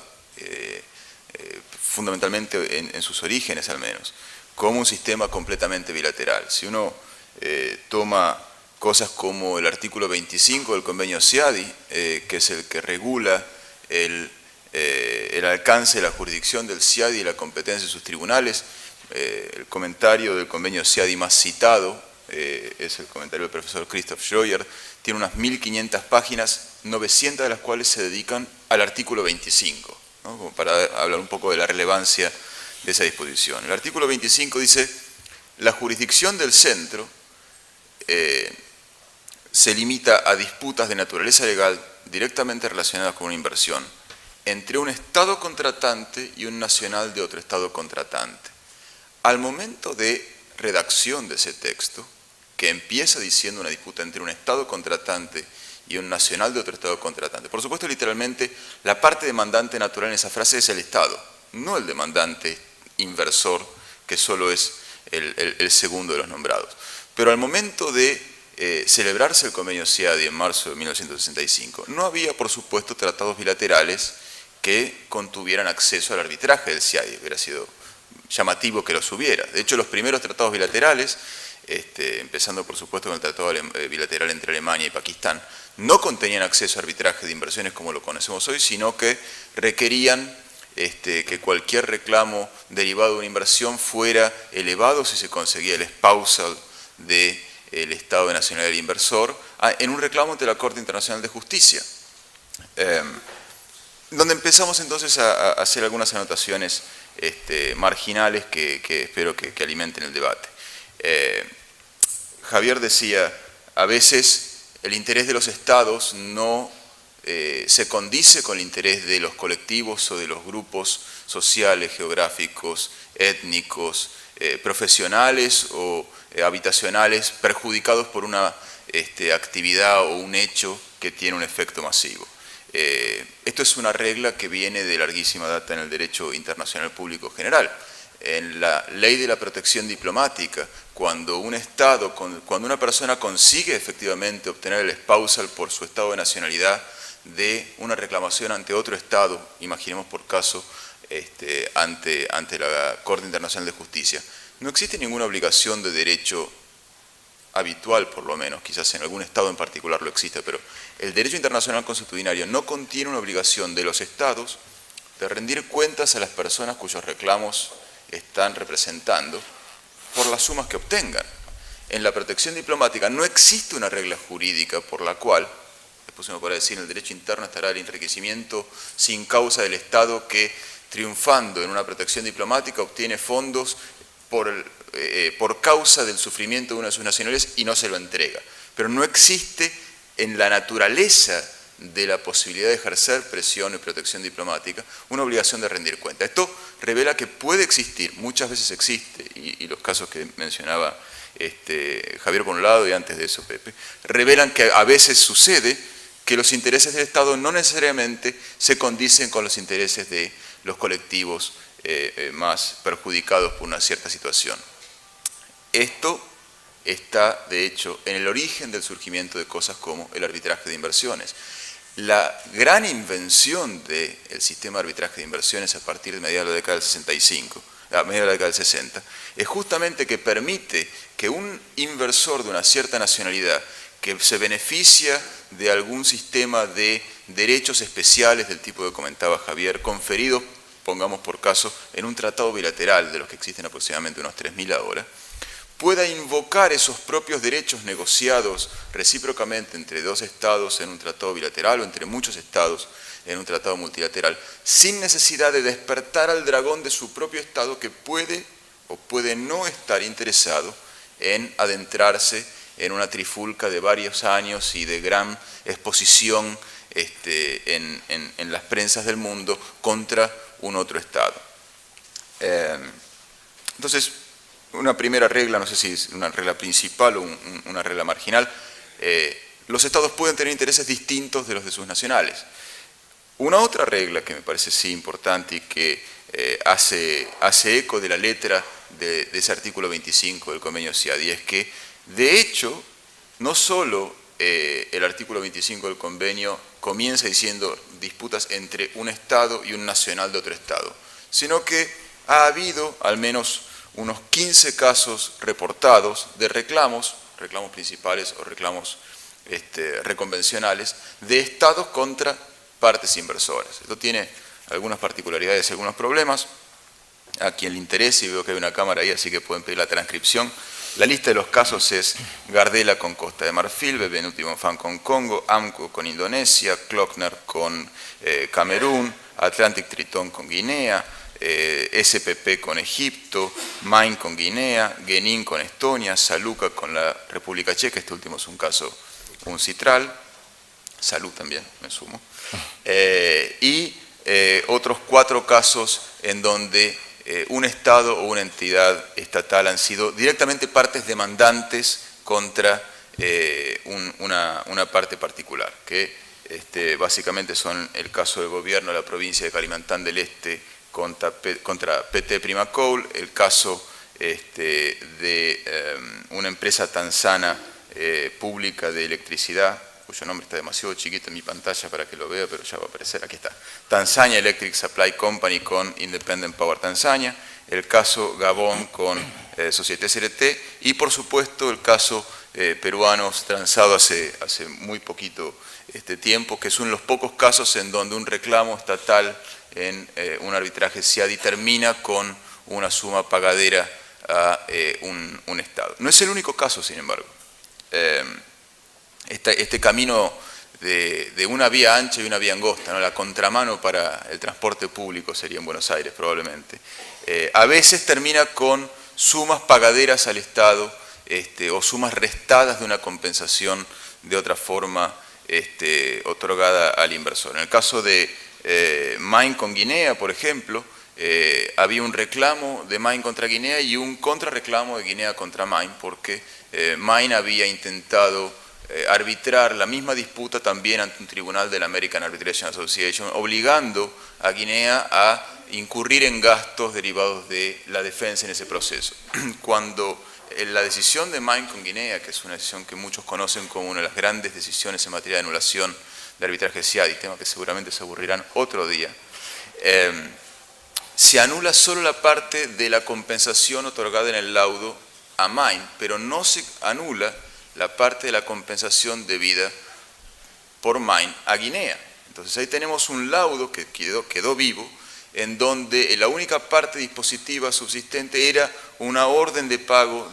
fundamentalmente en sus orígenes al menos, como un sistema completamente bilateral. Si uno toma cosas como el artículo 25 del convenio CIADI, que es el que regula el alcance de la jurisdicción del CIADI y la competencia de sus tribunales, el comentario del convenio CIADI más citado es el comentario del profesor Christoph Schroyer, tiene unas 1500 páginas, 900 de las cuales se dedican al artículo 25, ¿no? Como para hablar un poco de la relevancia de esa disposición. El artículo 25 dice: la jurisdicción del centro se limita a disputas de naturaleza legal directamente relacionadas con una inversión entre un Estado contratante y un nacional de otro Estado contratante. Al momento de redacción de ese texto, que empieza diciendo una disputa entre un Estado contratante y un nacional de otro Estado contratante. Por supuesto, literalmente, la parte demandante natural en esa frase es el Estado, no el demandante inversor, que solo es el segundo de los nombrados. Pero al momento de celebrarse el convenio CIADI en marzo de 1965, no había, por supuesto, tratados bilaterales que contuvieran acceso al arbitraje del CIADI. Hubiera sido llamativo que los hubiera. De hecho, los primeros tratados bilaterales, empezando por supuesto con el tratado bilateral entre Alemania y Pakistán, no contenían acceso a arbitraje de inversiones como lo conocemos hoy, sino que requerían que cualquier reclamo derivado de una inversión fuera elevado si se conseguía el espousal del Estado de nacionalidad del inversor en un reclamo ante la Corte Internacional de Justicia. Donde empezamos entonces a hacer algunas anotaciones marginales que espero que alimenten el debate. Javier decía, a veces el interés de los estados no se condice con el interés de los colectivos o de los grupos sociales, geográficos, étnicos, profesionales o habitacionales perjudicados por una actividad o un hecho que tiene un efecto masivo. Esto es una regla que viene de larguísima data en el derecho internacional público general. En la ley de la protección diplomática, cuando un Estado, cuando una persona consigue efectivamente obtener el espousal por su estado de nacionalidad de una reclamación ante otro Estado, imaginemos por caso ante la Corte Internacional de Justicia, no existe ninguna obligación de derecho habitual, por lo menos, quizás en algún Estado en particular lo existe, pero el derecho internacional consuetudinario no contiene una obligación de los Estados de rendir cuentas a las personas cuyos reclamos están representando por las sumas que obtengan. En la protección diplomática no existe una regla jurídica por la cual, después uno podrá decir, en el derecho interno estará el enriquecimiento sin causa del Estado que, triunfando en una protección diplomática, obtiene fondos por causa del sufrimiento de uno de sus nacionales y no se lo entrega. Pero no existe en la naturaleza de la posibilidad de ejercer presión y protección diplomática una obligación de rendir cuenta. Esto revela que puede existir, muchas veces existe, y los casos que mencionaba Javier por un lado y antes de eso Pepe, revelan que a veces sucede que los intereses del Estado no necesariamente se condicen con los intereses de los colectivos más perjudicados por una cierta situación. Esto está, de hecho, en el origen del surgimiento de cosas como el arbitraje de inversiones. La gran invención del sistema de arbitraje de inversiones a partir de mediados de la década del 65, a mediados de la década del 60, es justamente que permite que un inversor de una cierta nacionalidad que se beneficia de algún sistema de derechos especiales del tipo que comentaba Javier, conferidos, pongamos por caso, en un tratado bilateral, de los que existen aproximadamente unos 3.000 ahora, pueda invocar esos propios derechos negociados recíprocamente entre dos estados en un tratado bilateral o entre muchos estados en un tratado multilateral, sin necesidad de despertar al dragón de su propio estado que puede o puede no estar interesado en adentrarse en una trifulca de varios años y de gran exposición en las prensas del mundo contra un otro estado. Entonces, una primera regla, no sé si es una regla principal o una regla marginal, los estados pueden tener intereses distintos de los de sus nacionales. Una otra regla que me parece sí importante y que hace eco de la letra de ese artículo 25 del convenio CIADI es que, de hecho, no solo el artículo 25 del convenio comienza diciendo disputas entre un estado y un nacional de otro estado, sino que ha habido al menos unos 15 casos reportados de reclamos principales o reclamos reconvencionales de estados contra partes inversoras. Esto tiene algunas particularidades y algunos problemas. A quien le interese, y veo que hay una cámara ahí, así que pueden pedir la transcripción. La lista de los casos es Gardela con Costa de Marfil, Bebenuti Bonfán con Congo, AMCO con Indonesia, Klockner con Camerún, Atlantic Triton con Guinea, SPP con Egipto, Main con Guinea, Genin con Estonia, Saluca con la República Checa, este último es un caso uncitral, Salud también, me sumo, y otros 4 casos en donde un Estado o una entidad estatal han sido directamente partes demandantes contra una parte particular, que básicamente son el caso del gobierno de la provincia de Kalimantan del Este contra PT Prima Coal, el caso de una empresa tanzana pública de electricidad, cuyo nombre está demasiado chiquito en mi pantalla para que lo vea, pero ya va a aparecer, aquí está, Tanzania Electric Supply Company con Independent Power Tanzania, el caso Gabón con Société CRT y por supuesto el caso peruanos transado hace muy poquito tiempo, que son los pocos casos en donde un reclamo estatal en un arbitraje CIADI termina con una suma pagadera a un Estado. No es el único caso, sin embargo. Este camino de una vía ancha y una vía angosta, ¿no? La contramano para el transporte público sería en Buenos Aires probablemente, a veces termina con sumas pagaderas al Estado o sumas restadas de una compensación de otra forma otorgada al inversor. En el caso de Mine con Guinea, por ejemplo, había un reclamo de Mine contra Guinea y un contrarreclamo de Guinea contra Mine, porque Mine había intentado arbitrar la misma disputa también ante un tribunal de la American Arbitration Association, obligando a Guinea a incurrir en gastos derivados de la defensa en ese proceso. Cuando la decisión de Mine con Guinea, que es una decisión que muchos conocen como una de las grandes decisiones en materia de anulación de arbitraje CIADI, tema que seguramente se aburrirán otro día, se anula solo la parte de la compensación otorgada en el laudo a Mine, pero no se anula la parte de la compensación debida por Mine a Guinea. Entonces ahí tenemos un laudo que quedó vivo, en donde la única parte dispositiva subsistente era una orden de pago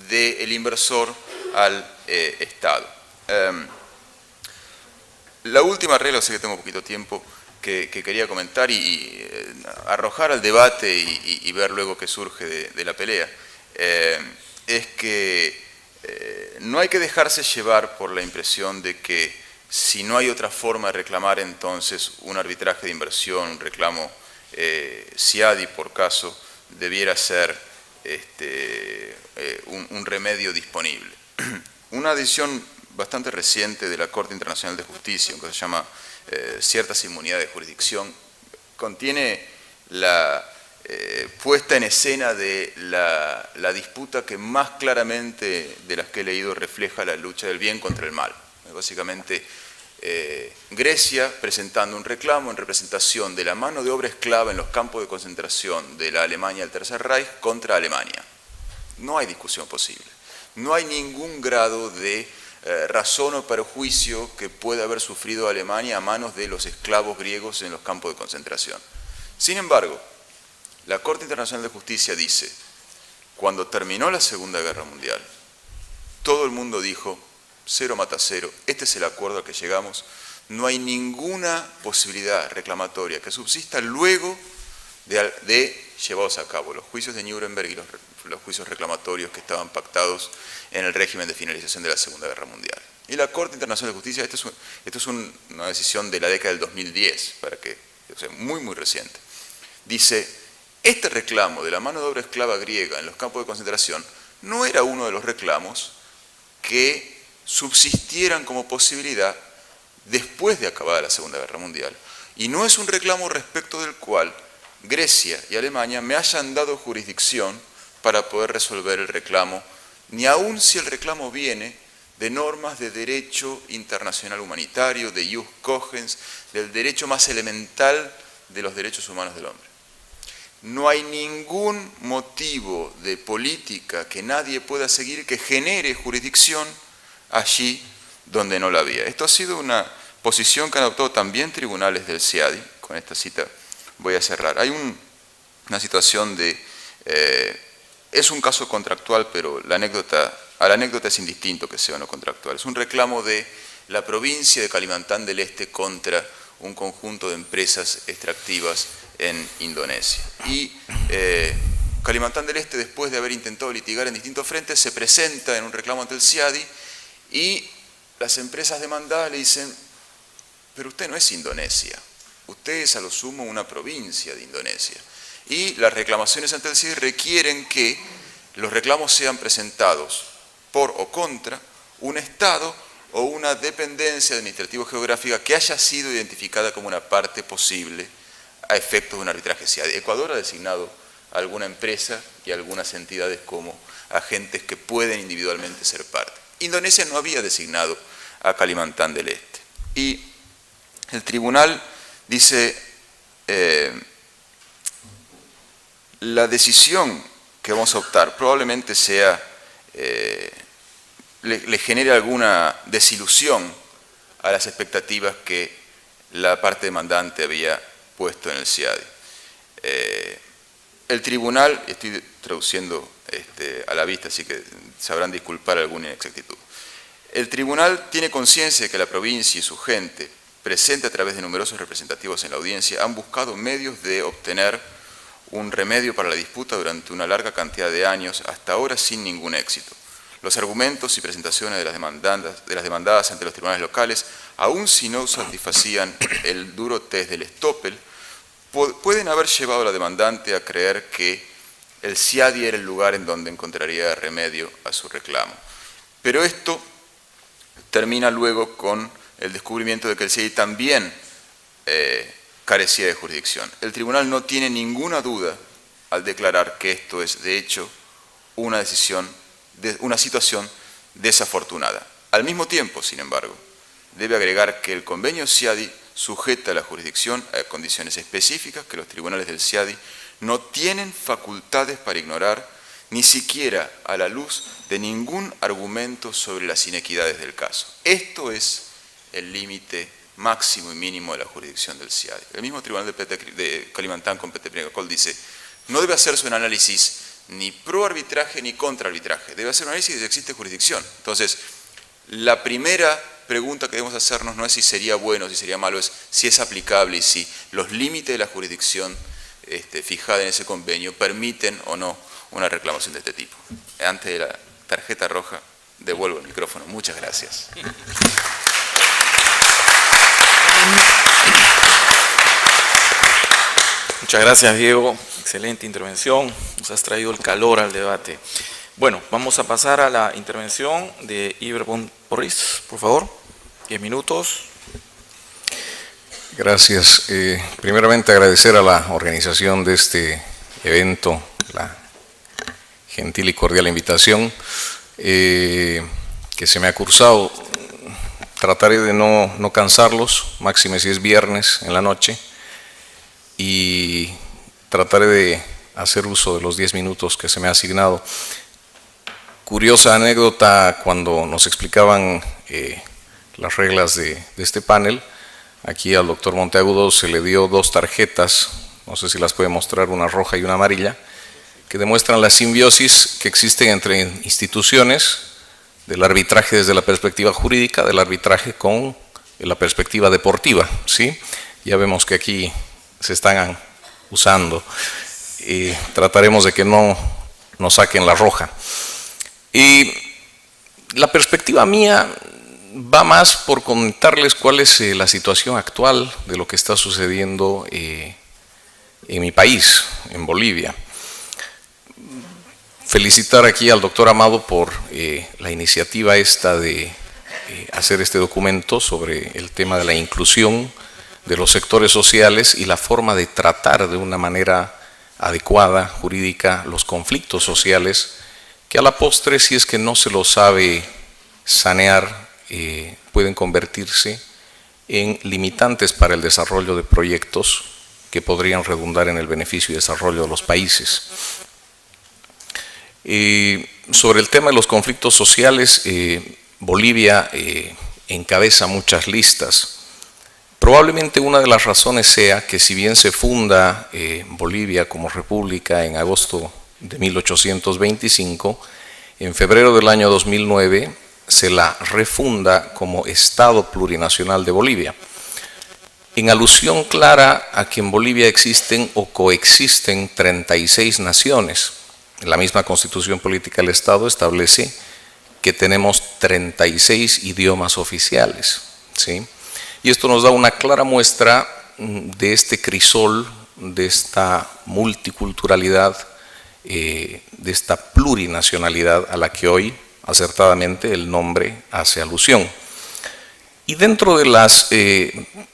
del inversor al Estado. La última regla, sé que tengo poquito tiempo, que quería comentar y arrojar al debate y ver luego qué surge de la pelea, es que no hay que dejarse llevar por la impresión de que si no hay otra forma de reclamar entonces un arbitraje de inversión, un reclamo CIADI por caso, debiera ser un remedio disponible. Una decisión bastante reciente de la Corte Internacional de Justicia, que se llama Ciertas Inmunidades de Jurisdicción, contiene la puesta en escena de la disputa que más claramente de las que he leído refleja la lucha del bien contra el mal. Básicamente, Grecia presentando un reclamo en representación de la mano de obra esclava en los campos de concentración de la Alemania del Tercer Reich contra Alemania. No hay discusión posible. No hay ningún grado de razón o perjuicio que pueda haber sufrido Alemania a manos de los esclavos griegos en los campos de concentración. Sin embargo, la Corte Internacional de Justicia dice, cuando terminó la Segunda Guerra Mundial, todo el mundo dijo, 0 mata 0, este es el acuerdo al que llegamos, no hay ninguna posibilidad reclamatoria que subsista luego de llevados a cabo los juicios de Nuremberg y los juicios reclamatorios que estaban pactados en el régimen de finalización de la Segunda Guerra Mundial. Y la Corte Internacional de Justicia, esto es una decisión de la década del 2010, o sea, muy reciente, dice, este reclamo de la mano de obra esclava griega en los campos de concentración no era uno de los reclamos que subsistieran como posibilidad después de acabada la Segunda Guerra Mundial. Y no es un reclamo respecto del cual Grecia y Alemania me hayan dado jurisdicción para poder resolver el reclamo, ni aun si el reclamo viene de normas de derecho internacional humanitario, de ius cogens, del derecho más elemental de los derechos humanos del hombre. No hay ningún motivo de política que nadie pueda seguir que genere jurisdicción allí donde no la había. Esto ha sido una posición que han adoptado también tribunales del CIADI. Con esta cita voy a cerrar. Hay una situación es un caso contractual, pero a la anécdota es indistinto que sea o no contractual. Es un reclamo de la provincia de Kalimantan del Este contra un conjunto de empresas extractivas en Indonesia. Y Kalimantan del Este, después de haber intentado litigar en distintos frentes, se presenta en un reclamo ante el CIADI y las empresas demandadas le dicen, pero usted no es Indonesia, usted es a lo sumo una provincia de Indonesia. Y las reclamaciones ante el CIADI requieren que los reclamos sean presentados por o contra un estado o una dependencia administrativo-geográfica que haya sido identificada como una parte posible a efectos de un arbitraje CIADI. Ecuador ha designado a alguna empresa y a algunas entidades como agentes que pueden individualmente ser parte. Indonesia no había designado a Kalimantan del Este. Y el tribunal dice, la decisión que vamos a optar probablemente sea, le genere alguna desilusión a las expectativas que la parte demandante había puesto en el CIADI. El tribunal, estoy traduciendo a la vista, así que sabrán disculpar alguna inexactitud. El tribunal tiene conciencia de que la provincia y su gente, presente a través de numerosos representativos en la audiencia, han buscado medios de obtener un remedio para la disputa durante una larga cantidad de años, hasta ahora sin ningún éxito. Los argumentos y presentaciones de las demandadas ante los tribunales locales, aun si no satisfacían el duro test del Stoppel, pueden haber llevado a la demandante a creer que el CIADI era el lugar en donde encontraría remedio a su reclamo. Pero esto termina luego con el descubrimiento de que el CIADI también carecía de jurisdicción. El tribunal no tiene ninguna duda al declarar que esto es, de hecho, una situación desafortunada. Al mismo tiempo, sin embargo, debe agregar que el convenio CIADI sujeta la jurisdicción a condiciones específicas que los tribunales del CIADI no tienen facultades para ignorar, ni siquiera a la luz de ningún argumento sobre las inequidades del caso. Esto es el límite máximo y mínimo de la jurisdicción del CIADI. El mismo tribunal de Kalimantan con PT-Princacol dice, no debe hacerse un análisis ni pro arbitraje ni contra arbitraje, debe hacer un análisis de si existe jurisdicción. Entonces, la primera pregunta que debemos hacernos no es si sería bueno, si sería malo, es si es aplicable y si los límites de la jurisdicción fijada en ese convenio permiten o no una reclamación de este tipo. Antes de la tarjeta roja, devuelvo el micrófono. Muchas gracias. Muchas gracias, Diego. Excelente intervención. Nos has traído el calor al debate. Bueno, vamos a pasar a la intervención de Iber Porris, por favor. 10 minutos. Gracias. Primeramente agradecer a la organización de este evento, la gentil y cordial invitación que se me ha cursado. Trataré de no cansarlos, máxime si es viernes en la noche, y trataré de hacer uso de los 10 minutos que se me ha asignado. Curiosa anécdota, cuando nos explicaban las reglas de este panel, aquí al doctor Monteagudo se le dio 2 tarjetas, no sé si las puede mostrar, una roja y una amarilla, que demuestran la simbiosis que existe entre instituciones del arbitraje desde la perspectiva jurídica, del arbitraje con la perspectiva deportiva, ¿sí? Ya vemos que aquí se están usando. Trataremos de que no nos saquen la roja. Y la perspectiva mía va más por comentarles cuál es la situación actual de lo que está sucediendo en mi país, en Bolivia. Felicitar aquí al doctor Amado por la iniciativa esta de hacer este documento sobre el tema de la inclusión de los sectores sociales y la forma de tratar de una manera adecuada, jurídica, los conflictos sociales, que a la postre, si es que no se lo sabe sanear, pueden convertirse en limitantes para el desarrollo de proyectos que podrían redundar en el beneficio y desarrollo de los países. Sobre el tema de los conflictos sociales, Bolivia encabeza muchas listas. Probablemente una de las razones sea que si bien se funda Bolivia como república en agosto de 1825, en febrero del año 2009 se la refunda como Estado Plurinacional de Bolivia, en alusión clara a que en Bolivia existen o coexisten 36 naciones. La misma Constitución Política del Estado establece que tenemos 36 idiomas oficiales, ¿sí? Y esto nos da una clara muestra de este crisol, de esta multiculturalidad, de esta plurinacionalidad a la que hoy, acertadamente el nombre hace alusión. Y dentro de las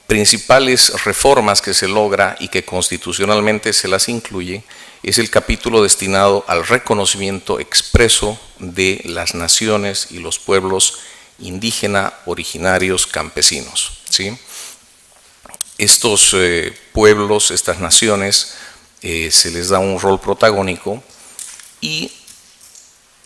principales reformas que se logra y que constitucionalmente se las incluye, es el capítulo destinado al reconocimiento expreso de las naciones y los pueblos indígena, originarios, campesinos, ¿sí? Estos pueblos, estas naciones, se les da un rol protagónico y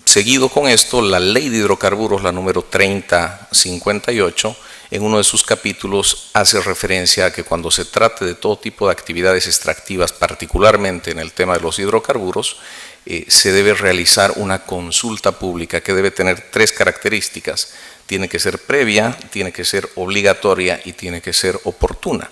seguido con esto, la Ley de Hidrocarburos, la número 3058, en uno de sus capítulos hace referencia a que cuando se trate de todo tipo de actividades extractivas, particularmente en el tema de los hidrocarburos, se debe realizar una consulta pública que debe tener 3 características. Tiene que ser previa, tiene que ser obligatoria y tiene que ser oportuna.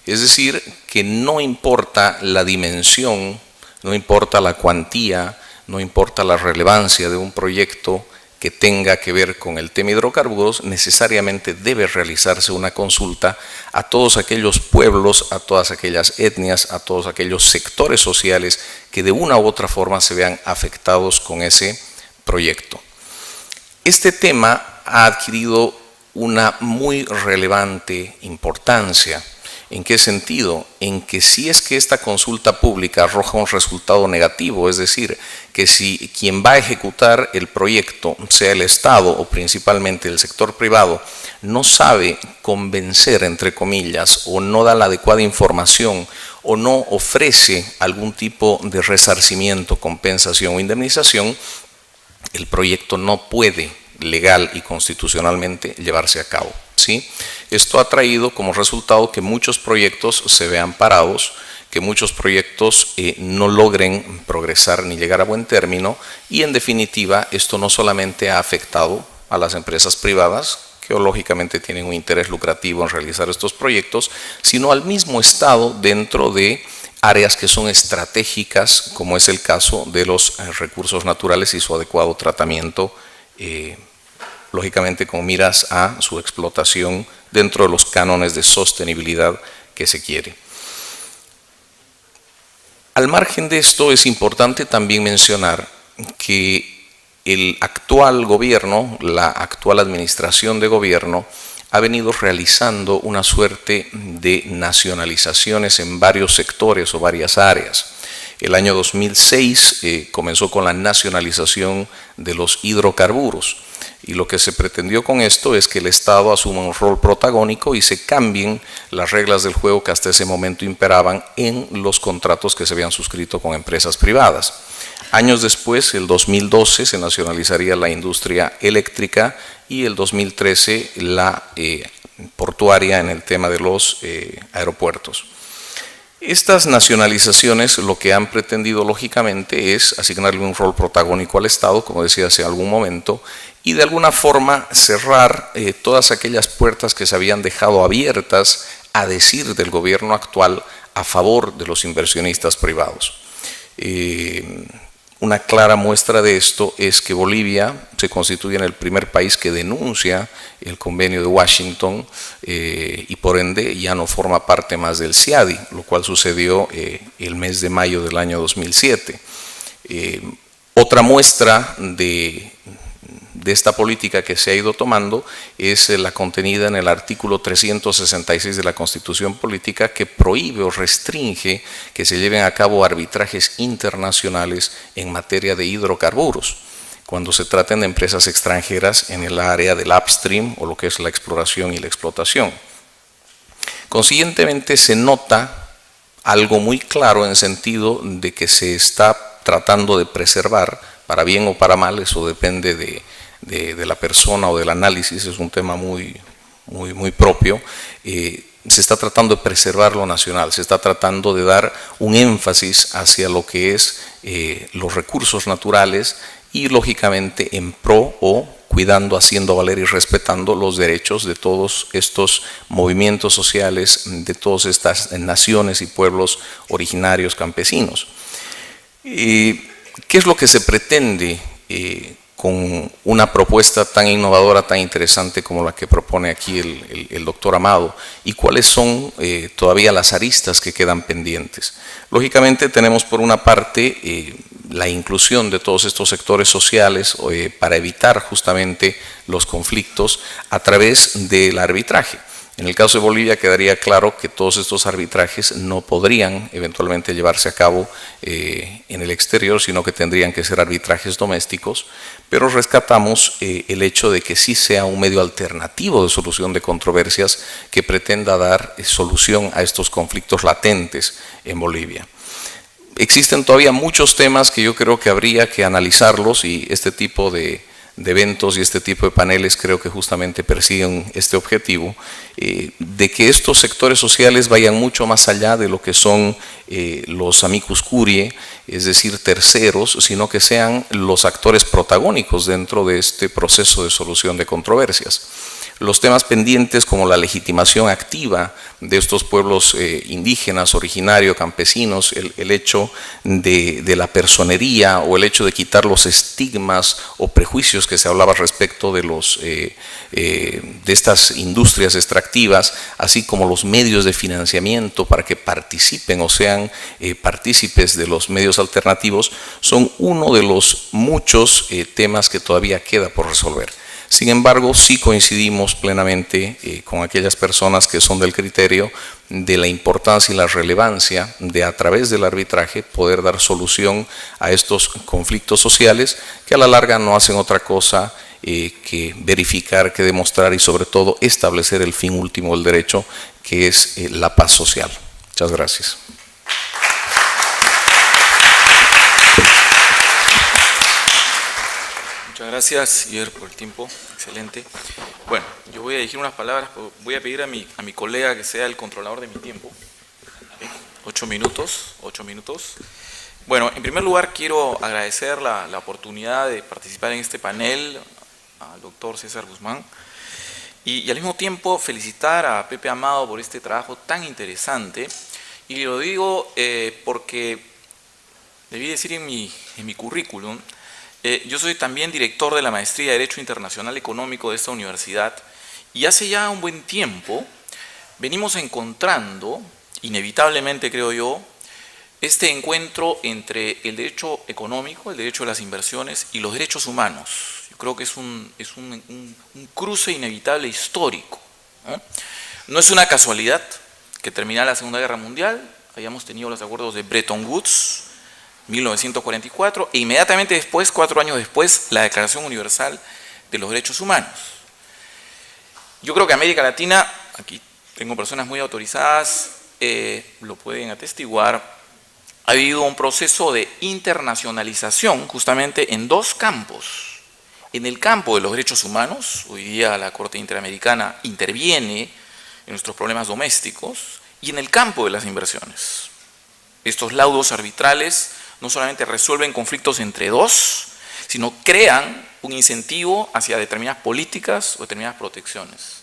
Es decir, que no importa la dimensión, no importa la cuantía, no importa la relevancia de un proyecto que tenga que ver con el tema hidrocarburos, necesariamente debe realizarse una consulta a todos aquellos pueblos, a todas aquellas etnias, a todos aquellos sectores sociales que de una u otra forma se vean afectados con ese proyecto. Este tema ha adquirido una muy relevante importancia. ¿En qué sentido? En que si es que esta consulta pública arroja un resultado negativo, es decir, que si quien va a ejecutar el proyecto, sea el Estado o principalmente el sector privado, no sabe convencer, entre comillas, o no da la adecuada información o no ofrece algún tipo de resarcimiento, compensación o indemnización, el proyecto no puede legal y constitucionalmente llevarse a cabo, ¿sí? Esto ha traído como resultado que muchos proyectos se vean parados, que muchos proyectos no logren progresar ni llegar a buen término y en definitiva esto no solamente ha afectado a las empresas privadas, que lógicamente tienen un interés lucrativo en realizar estos proyectos, sino al mismo Estado dentro de áreas que son estratégicas, como es el caso de los recursos naturales y su adecuado tratamiento, lógicamente con miras a su explotación dentro de los cánones de sostenibilidad que se quiere. Al margen de esto, es importante también mencionar que el actual gobierno, la actual administración de gobierno, ha venido realizando una suerte de nacionalizaciones en varios sectores o varias áreas. El año 2006 comenzó con la nacionalización de los hidrocarburos y lo que se pretendió con esto es que el Estado asuma un rol protagónico y se cambien las reglas del juego que hasta ese momento imperaban en los contratos que se habían suscrito con empresas privadas. Años después, el 2012, se nacionalizaría la industria eléctrica y el 2013 la portuaria en el tema de los aeropuertos. Estas nacionalizaciones lo que han pretendido lógicamente es asignarle un rol protagónico al Estado, como decía hace algún momento, y de alguna forma cerrar todas aquellas puertas que se habían dejado abiertas a decir del gobierno actual a favor de los inversionistas privados. Una clara muestra de esto es que Bolivia se constituye en el primer país que denuncia el convenio de Washington y por ende ya no forma parte más del CIADI, lo cual sucedió el mes de mayo del año 2007. Otra muestra de esta política que se ha ido tomando es la contenida en el artículo 366 de la Constitución Política, que prohíbe o restringe que se lleven a cabo arbitrajes internacionales en materia de hidrocarburos, cuando se traten de empresas extranjeras en el área del upstream o lo que es la exploración y la explotación. Consiguientemente se nota algo muy claro en sentido de que se está tratando de preservar, para bien o para mal, eso depende de la persona o del análisis, es un tema muy propio, se está tratando de preservar lo nacional, se está tratando de dar un énfasis hacia lo que es los recursos naturales y lógicamente en pro o cuidando, haciendo valer y respetando los derechos de todos estos movimientos sociales, de todas estas naciones y pueblos originarios campesinos. ¿Qué es lo que se pretende con una propuesta tan innovadora, tan interesante como la que propone aquí el doctor Amado? ¿Y cuáles son todavía las aristas que quedan pendientes? Lógicamente tenemos por una parte la inclusión de todos estos sectores sociales para evitar justamente los conflictos a través del arbitraje. En el caso de Bolivia quedaría claro que todos estos arbitrajes no podrían eventualmente llevarse a cabo en el exterior, sino que tendrían que ser arbitrajes domésticos, pero rescatamos el hecho de que sí sea un medio alternativo de solución de controversias que pretenda dar solución a estos conflictos latentes en Bolivia. Existen todavía muchos temas que yo creo que habría que analizarlos, y este tipo de eventos y este tipo de paneles creo que justamente persiguen este objetivo, de que estos sectores sociales vayan mucho más allá de lo que son los amicus curiae, es decir, terceros, sino que sean los actores protagónicos dentro de este proceso de solución de controversias. Los temas pendientes como la legitimación activa de estos pueblos indígenas, originarios, campesinos, el hecho de la personería o el hecho de quitar los estigmas o prejuicios que se hablaba respecto de estas industrias extractivas, así como los medios de financiamiento para que participen o sean partícipes de los medios alternativos, son uno de los muchos temas que todavía queda por resolver. Sin embargo, sí coincidimos plenamente con aquellas personas que son del criterio de la importancia y la relevancia de, a través del arbitraje, poder dar solución a estos conflictos sociales que a la larga no hacen otra cosa que verificar, que demostrar y sobre todo establecer el fin último del derecho, que es la paz social. Muchas gracias. Muchas gracias, Iber, por el tiempo. Excelente. Bueno, yo voy a dirigir unas palabras, voy a pedir a mi colega que sea el controlador de mi tiempo. 8 minutos. Bueno, en primer lugar quiero agradecer la oportunidad de participar en este panel al doctor César Guzmán y al mismo tiempo felicitar a Pepe Amado por este trabajo tan interesante. Y lo digo porque debí decir en mi currículum. Yo soy también director de la Maestría de Derecho Internacional Económico de esta universidad y hace ya un buen tiempo venimos encontrando, inevitablemente creo yo, este encuentro entre el derecho económico, el derecho a las inversiones y los derechos humanos. Yo creo que es un cruce inevitable histórico, ¿no? No es una casualidad que terminada la Segunda Guerra Mundial hayamos tenido los acuerdos de Bretton Woods, 1944, e inmediatamente después, 4 años después, la Declaración Universal de los Derechos Humanos. Yo creo que América Latina, aquí tengo personas muy autorizadas, lo pueden atestiguar, ha vivido un proceso de internacionalización justamente en 2 campos. En el campo de los derechos humanos, hoy día la Corte Interamericana interviene en nuestros problemas domésticos, y en el campo de las inversiones. Estos laudos arbitrales no solamente resuelven conflictos entre 2, sino crean un incentivo hacia determinadas políticas o determinadas protecciones.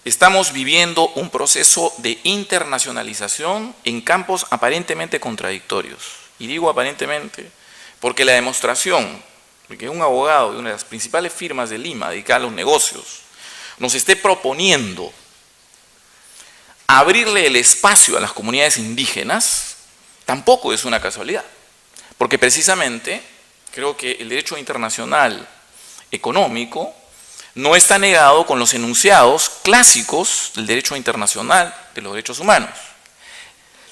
Estamos viviendo un proceso de internacionalización en campos aparentemente contradictorios. Y digo aparentemente porque la demostración de que un abogado de una de las principales firmas de Lima dedicada a los negocios nos esté proponiendo abrirle el espacio a las comunidades indígenas tampoco es una casualidad. Porque precisamente creo que el derecho internacional económico no está negado con los enunciados clásicos del derecho internacional de los derechos humanos.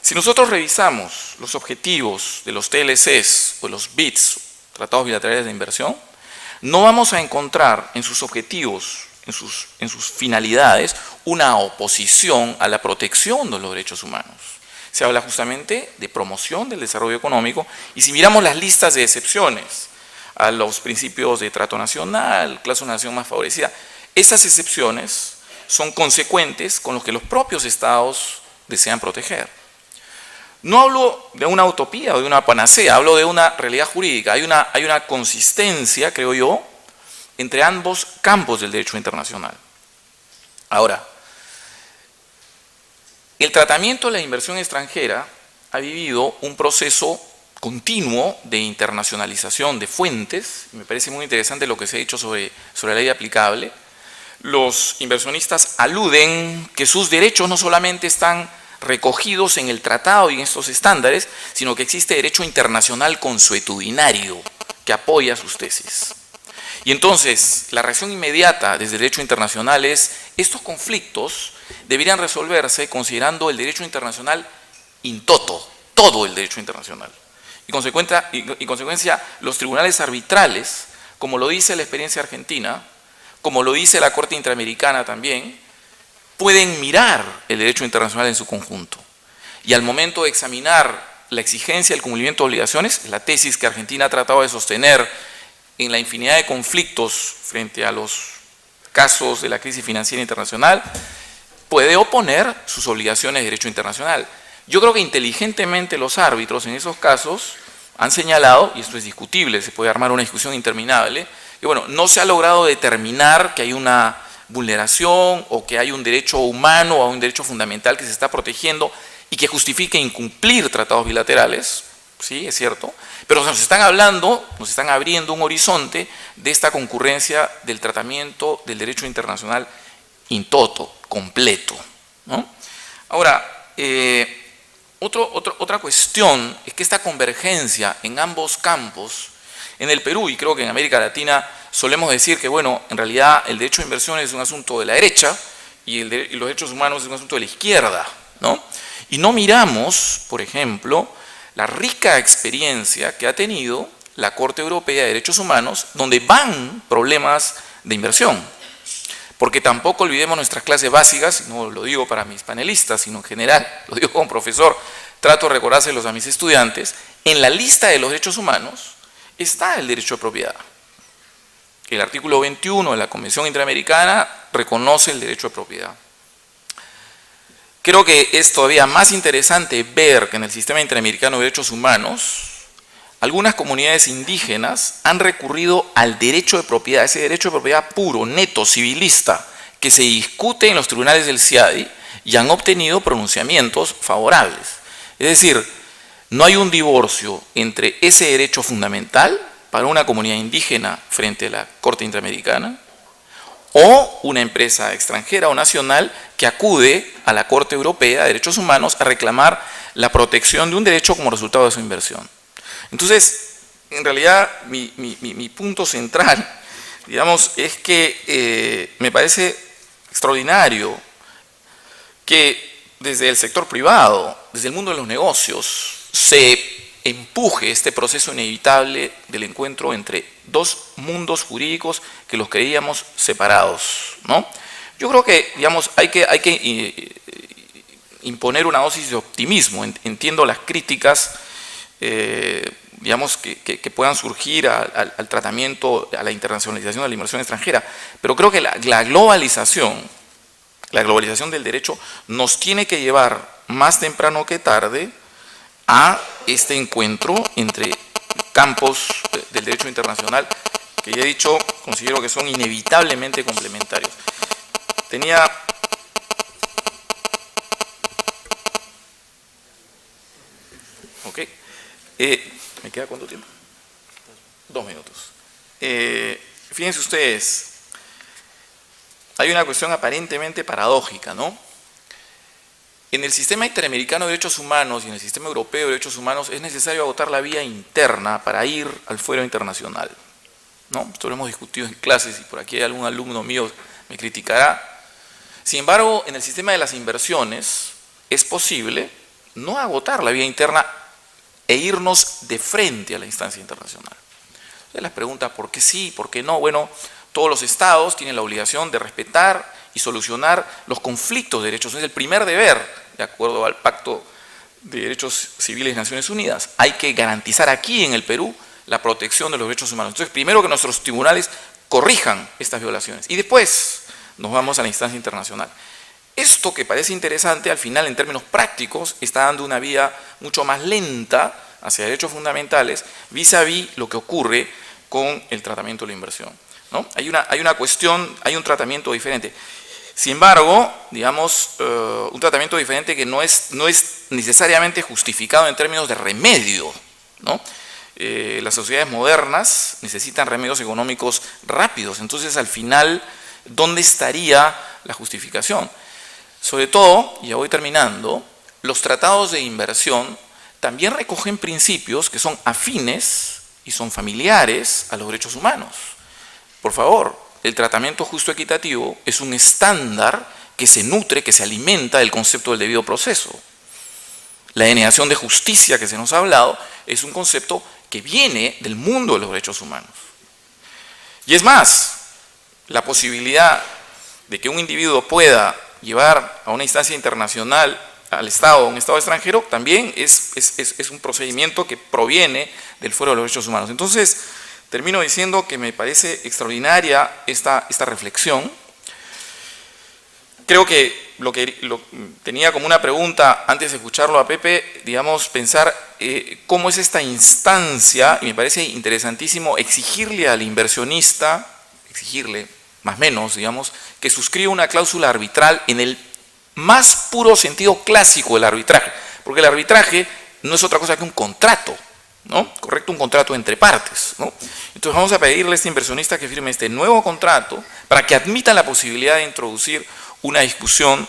Si nosotros revisamos los objetivos de los TLCs o los BITs, Tratados Bilaterales de Inversión, no vamos a encontrar en sus objetivos, en sus finalidades, una oposición a la protección de los derechos humanos. Se habla justamente de promoción del desarrollo económico, y si miramos las listas de excepciones a los principios de trato nacional, clase de nación más favorecida, esas excepciones son consecuentes con lo que los propios estados desean proteger. No hablo de una utopía o de una panacea, hablo de una realidad jurídica. Hay una consistencia, creo yo, entre ambos campos del derecho internacional. Ahora, el tratamiento de la inversión extranjera ha vivido un proceso continuo de internacionalización de fuentes. Me parece muy interesante lo que se ha dicho sobre la ley aplicable. Los inversionistas aluden que sus derechos no solamente están recogidos en el tratado y en estos estándares, sino que existe derecho internacional consuetudinario que apoya sus tesis. Y entonces, la reacción inmediata desde el derecho internacional es: estos conflictos deberían resolverse considerando el derecho internacional in toto, todo el derecho internacional. Y consecuencia, los tribunales arbitrales, como lo dice la experiencia argentina, como lo dice la Corte Interamericana también, pueden mirar el derecho internacional en su conjunto. Y al momento de examinar la exigencia del cumplimiento de obligaciones, la tesis que Argentina ha tratado de sostener en la infinidad de conflictos frente a los casos de la crisis financiera internacional, puede oponer sus obligaciones de derecho internacional. Yo creo que inteligentemente los árbitros en esos casos han señalado, y esto es discutible, se puede armar una discusión interminable, que bueno, no se ha logrado determinar que hay una vulneración o que hay un derecho humano o un derecho fundamental que se está protegiendo y que justifique incumplir tratados bilaterales, sí, es cierto, pero nos están hablando, nos están abriendo un horizonte de esta concurrencia del tratamiento del derecho internacional in toto, completo, ¿no? Ahora, otra cuestión es que esta convergencia en ambos campos, en el Perú y creo que en América Latina, solemos decir que, bueno, en realidad el derecho de inversión es un asunto de la derecha y los derechos humanos es un asunto de la izquierda, ¿no? Y no miramos, por ejemplo, la rica experiencia que ha tenido la Corte Europea de Derechos Humanos, donde van problemas de inversión. Porque tampoco olvidemos nuestras clases básicas, y no lo digo para mis panelistas, sino en general, lo digo como profesor, trato de recordárselos a mis estudiantes, en la lista de los derechos humanos está el derecho de propiedad. El artículo 21 de la Convención Interamericana reconoce el derecho de propiedad. Creo que es todavía más interesante ver que en el sistema interamericano de derechos humanos, algunas comunidades indígenas han recurrido al derecho de propiedad, ese derecho de propiedad puro, neto, civilista, que se discute en los tribunales del CIADI y han obtenido pronunciamientos favorables. Es decir, no hay un divorcio entre ese derecho fundamental para una comunidad indígena frente a la Corte Interamericana o una empresa extranjera o nacional que acude a la Corte Europea de Derechos Humanos a reclamar la protección de un derecho como resultado de su inversión. Entonces, en realidad, mi punto central, digamos, es que me parece extraordinario que desde el sector privado, desde el mundo de los negocios, se empuje este proceso inevitable del encuentro entre dos mundos jurídicos que los creíamos separados, ¿no? Yo creo que, digamos, hay que imponer una dosis de optimismo. Entiendo las críticas, digamos, que puedan surgir al tratamiento, a la internacionalización de la inversión extranjera, pero creo que la globalización del derecho nos tiene que llevar más temprano que tarde a este encuentro entre campos del derecho internacional que ya he dicho, considero que son inevitablemente complementarios. Ok. ¿Me queda cuánto tiempo? 2 minutos. Fíjense ustedes, hay una cuestión aparentemente paradójica, ¿no? En el sistema interamericano de derechos humanos y en el sistema europeo de derechos humanos es necesario agotar la vía interna para ir al fuero internacional, ¿no? Esto lo hemos discutido en clases y por aquí hay algún alumno mío me criticará. Sin embargo, en el sistema de las inversiones es posible no agotar la vía interna e irnos de frente a la instancia internacional. Entonces las preguntas, ¿por qué sí? ¿Por qué no? Bueno, todos los estados tienen la obligación de respetar y solucionar los conflictos de derechos. Es el primer deber, de acuerdo al Pacto de Derechos Civiles de Naciones Unidas. Hay que garantizar aquí en el Perú la protección de los derechos humanos. Entonces, primero que nuestros tribunales corrijan estas violaciones y después nos vamos a la instancia internacional. Esto que parece interesante, al final, en términos prácticos, está dando una vía mucho más lenta hacia derechos fundamentales vis a vis lo que ocurre con el tratamiento de la inversión, ¿no? Hay una cuestión, hay un tratamiento diferente. Sin embargo, digamos, un tratamiento diferente que no es necesariamente justificado en términos de remedio, ¿no? Las sociedades modernas necesitan remedios económicos rápidos, entonces al final, ¿dónde estaría la justificación? Sobre todo, y ya voy terminando, los tratados de inversión también recogen principios que son afines y son familiares a los derechos humanos. Por favor, el tratamiento justo equitativo es un estándar que se nutre, que se alimenta del concepto del debido proceso. La denegación de justicia que se nos ha hablado es un concepto que viene del mundo de los derechos humanos. Y es más, la posibilidad de que un individuo pueda llevar a una instancia internacional al Estado, a un Estado extranjero, también es un procedimiento que proviene del Foro de los Derechos Humanos. Entonces, termino diciendo que me parece extraordinaria esta reflexión. Creo que tenía como una pregunta, antes de escucharlo a Pepe, digamos, pensar cómo es esta instancia, y me parece interesantísimo exigirle al inversionista, exigirle, más o menos, digamos, que suscriba una cláusula arbitral en el más puro sentido clásico del arbitraje, porque el arbitraje no es otra cosa que un contrato, ¿no? Correcto, un contrato entre partes, ¿no? Entonces vamos a pedirle a este inversionista que firme este nuevo contrato para que admita la posibilidad de introducir una discusión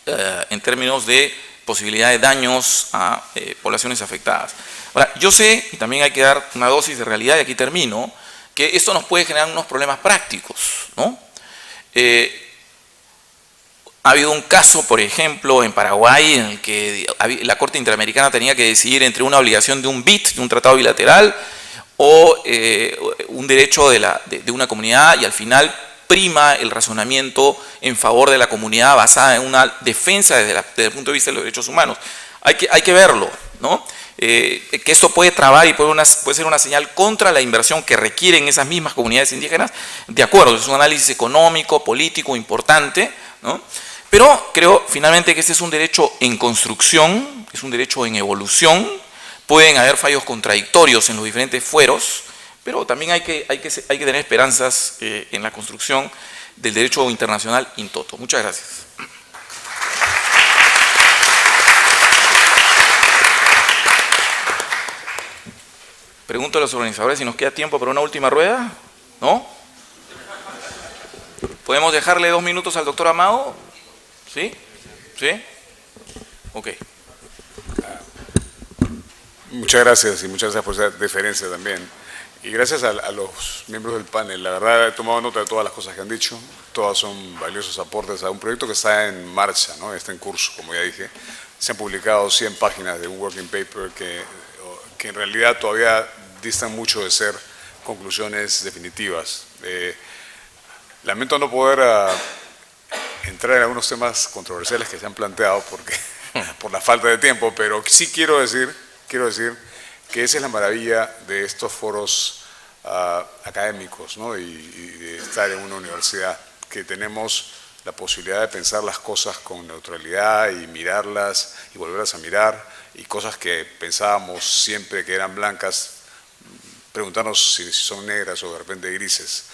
en términos de posibilidad de daños a poblaciones afectadas. Ahora, yo sé, y también hay que dar una dosis de realidad, y aquí termino, que esto nos puede generar unos problemas prácticos, ¿no? Ha habido un caso, por ejemplo, en Paraguay, en el que la Corte Interamericana tenía que decidir entre una obligación de un BIT, de un tratado bilateral, o un derecho de una comunidad, y al final prima el razonamiento en favor de la comunidad basada en una defensa desde el punto de vista de los derechos humanos. Hay que verlo, ¿no? Que esto puede trabar y puede ser una señal contra la inversión que requieren esas mismas comunidades indígenas. De acuerdo, es un análisis económico, político importante, ¿no? Pero creo finalmente que este es un derecho en construcción, es un derecho en evolución. Pueden haber fallos contradictorios en los diferentes fueros, pero también hay que tener esperanzas en la construcción del derecho internacional in toto. Muchas gracias. Pregunto a los organizadores si nos queda tiempo para una última rueda. ¿No? ¿Podemos dejarle 2 minutos al doctor Amado? ¿Sí? ¿Sí? Ok. Muchas gracias y muchas gracias por esa deferencia también. Y gracias a los miembros del panel. La verdad he tomado nota de todas las cosas que han dicho. Todas son valiosos aportes a un proyecto que está en marcha, ¿no? Está en curso, como ya dije. Se han publicado 100 páginas de un working paper que en realidad todavía distan mucho de ser conclusiones definitivas. Lamento no poder entrar en algunos temas controversiales que se han planteado por la falta de tiempo, pero sí quiero decir que esa es la maravilla de estos foros académicos, ¿no? y de estar en una universidad, que tenemos la posibilidad de pensar las cosas con neutralidad y mirarlas y volverlas a mirar, y cosas que pensábamos siempre que eran blancas, preguntarnos si son negras o de repente grises.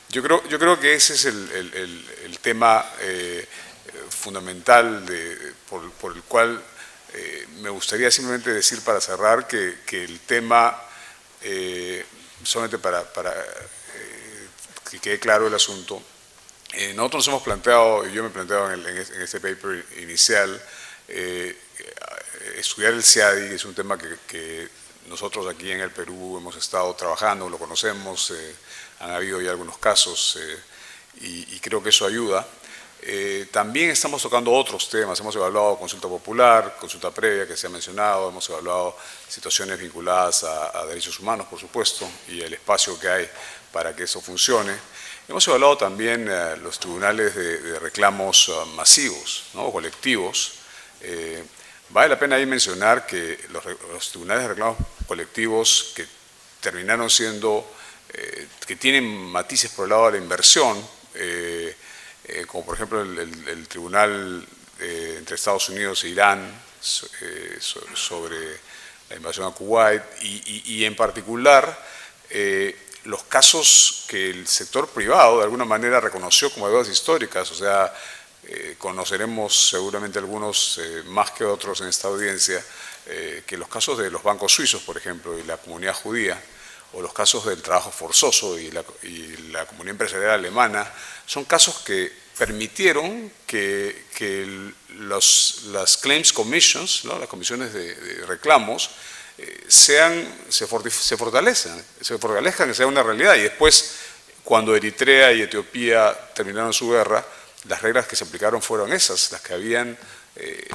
Yo creo que ese es el tema fundamental por el cual me gustaría simplemente decir para cerrar que el tema, solamente para que quede claro el asunto, nosotros nos hemos planteado, y yo me he planteado en este paper inicial, estudiar el CIADI, que es un tema que nosotros aquí en el Perú hemos estado trabajando, lo conocemos, han habido ya algunos casos y creo que eso ayuda. También estamos tocando otros temas, hemos evaluado consulta popular, consulta previa que se ha mencionado, hemos evaluado situaciones vinculadas a derechos humanos, por supuesto, y el espacio que hay para que eso funcione. Hemos evaluado también los tribunales de reclamos masivos, ¿no? Colectivos. Vale la pena ahí mencionar que los tribunales de reclamos colectivos que terminaron siendo, que tienen matices por el lado de la inversión, como por ejemplo el tribunal entre Estados Unidos e Irán sobre la invasión a Kuwait y en particular los casos que el sector privado de alguna manera reconoció como deudas históricas, o sea, conoceremos seguramente algunos más que otros en esta audiencia, que los casos de los bancos suizos, por ejemplo, y la comunidad judía, o los casos del trabajo forzoso y la comunidad empresarial alemana, son casos que permitieron que las Claims Commissions, ¿no? Las comisiones de reclamos, se fortalezcan, que sea una realidad. Y después, cuando Eritrea y Etiopía terminaron su guerra, las reglas que se aplicaron fueron esas, las que habían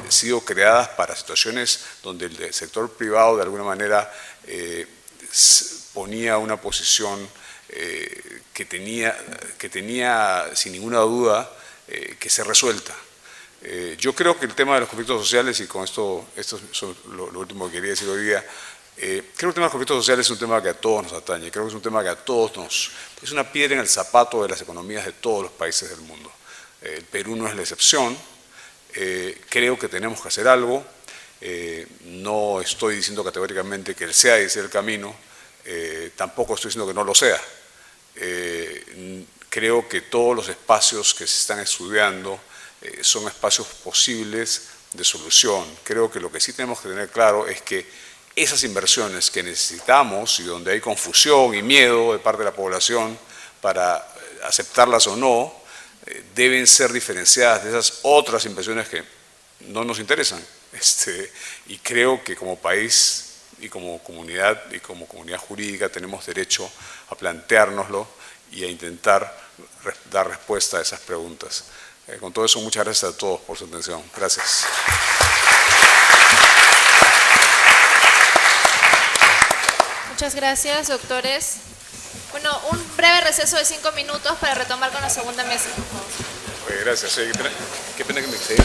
sido creadas para situaciones donde el sector privado de alguna manera ponía una posición que tenía sin ninguna duda que ser resuelta. Yo creo que el tema de los conflictos sociales, y con esto es lo último que quería decir hoy día, creo que el tema de los conflictos sociales es un tema que a todos nos atañe, creo que es un tema que a todos es una piedra en el zapato de las economías de todos los países del mundo. El Perú no es la excepción, creo que tenemos que hacer algo, no estoy diciendo categóricamente que sea ese el camino, tampoco estoy diciendo que no lo sea. Creo que todos los espacios que se están estudiando son espacios posibles de solución. Creo que lo que sí tenemos que tener claro es que esas inversiones que necesitamos y donde hay confusión y miedo de parte de la población para aceptarlas o no, deben ser diferenciadas de esas otras inversiones que no nos interesan. Y creo que como país y como comunidad jurídica tenemos derecho a planteárnoslo y a intentar dar respuesta a esas preguntas. Con todo eso, muchas gracias a todos por su atención. Gracias. Muchas gracias, doctores. Bueno, un breve receso de 5 minutos para retomar con la segunda mesa, por favor. Gracias. Qué pena que me excedí.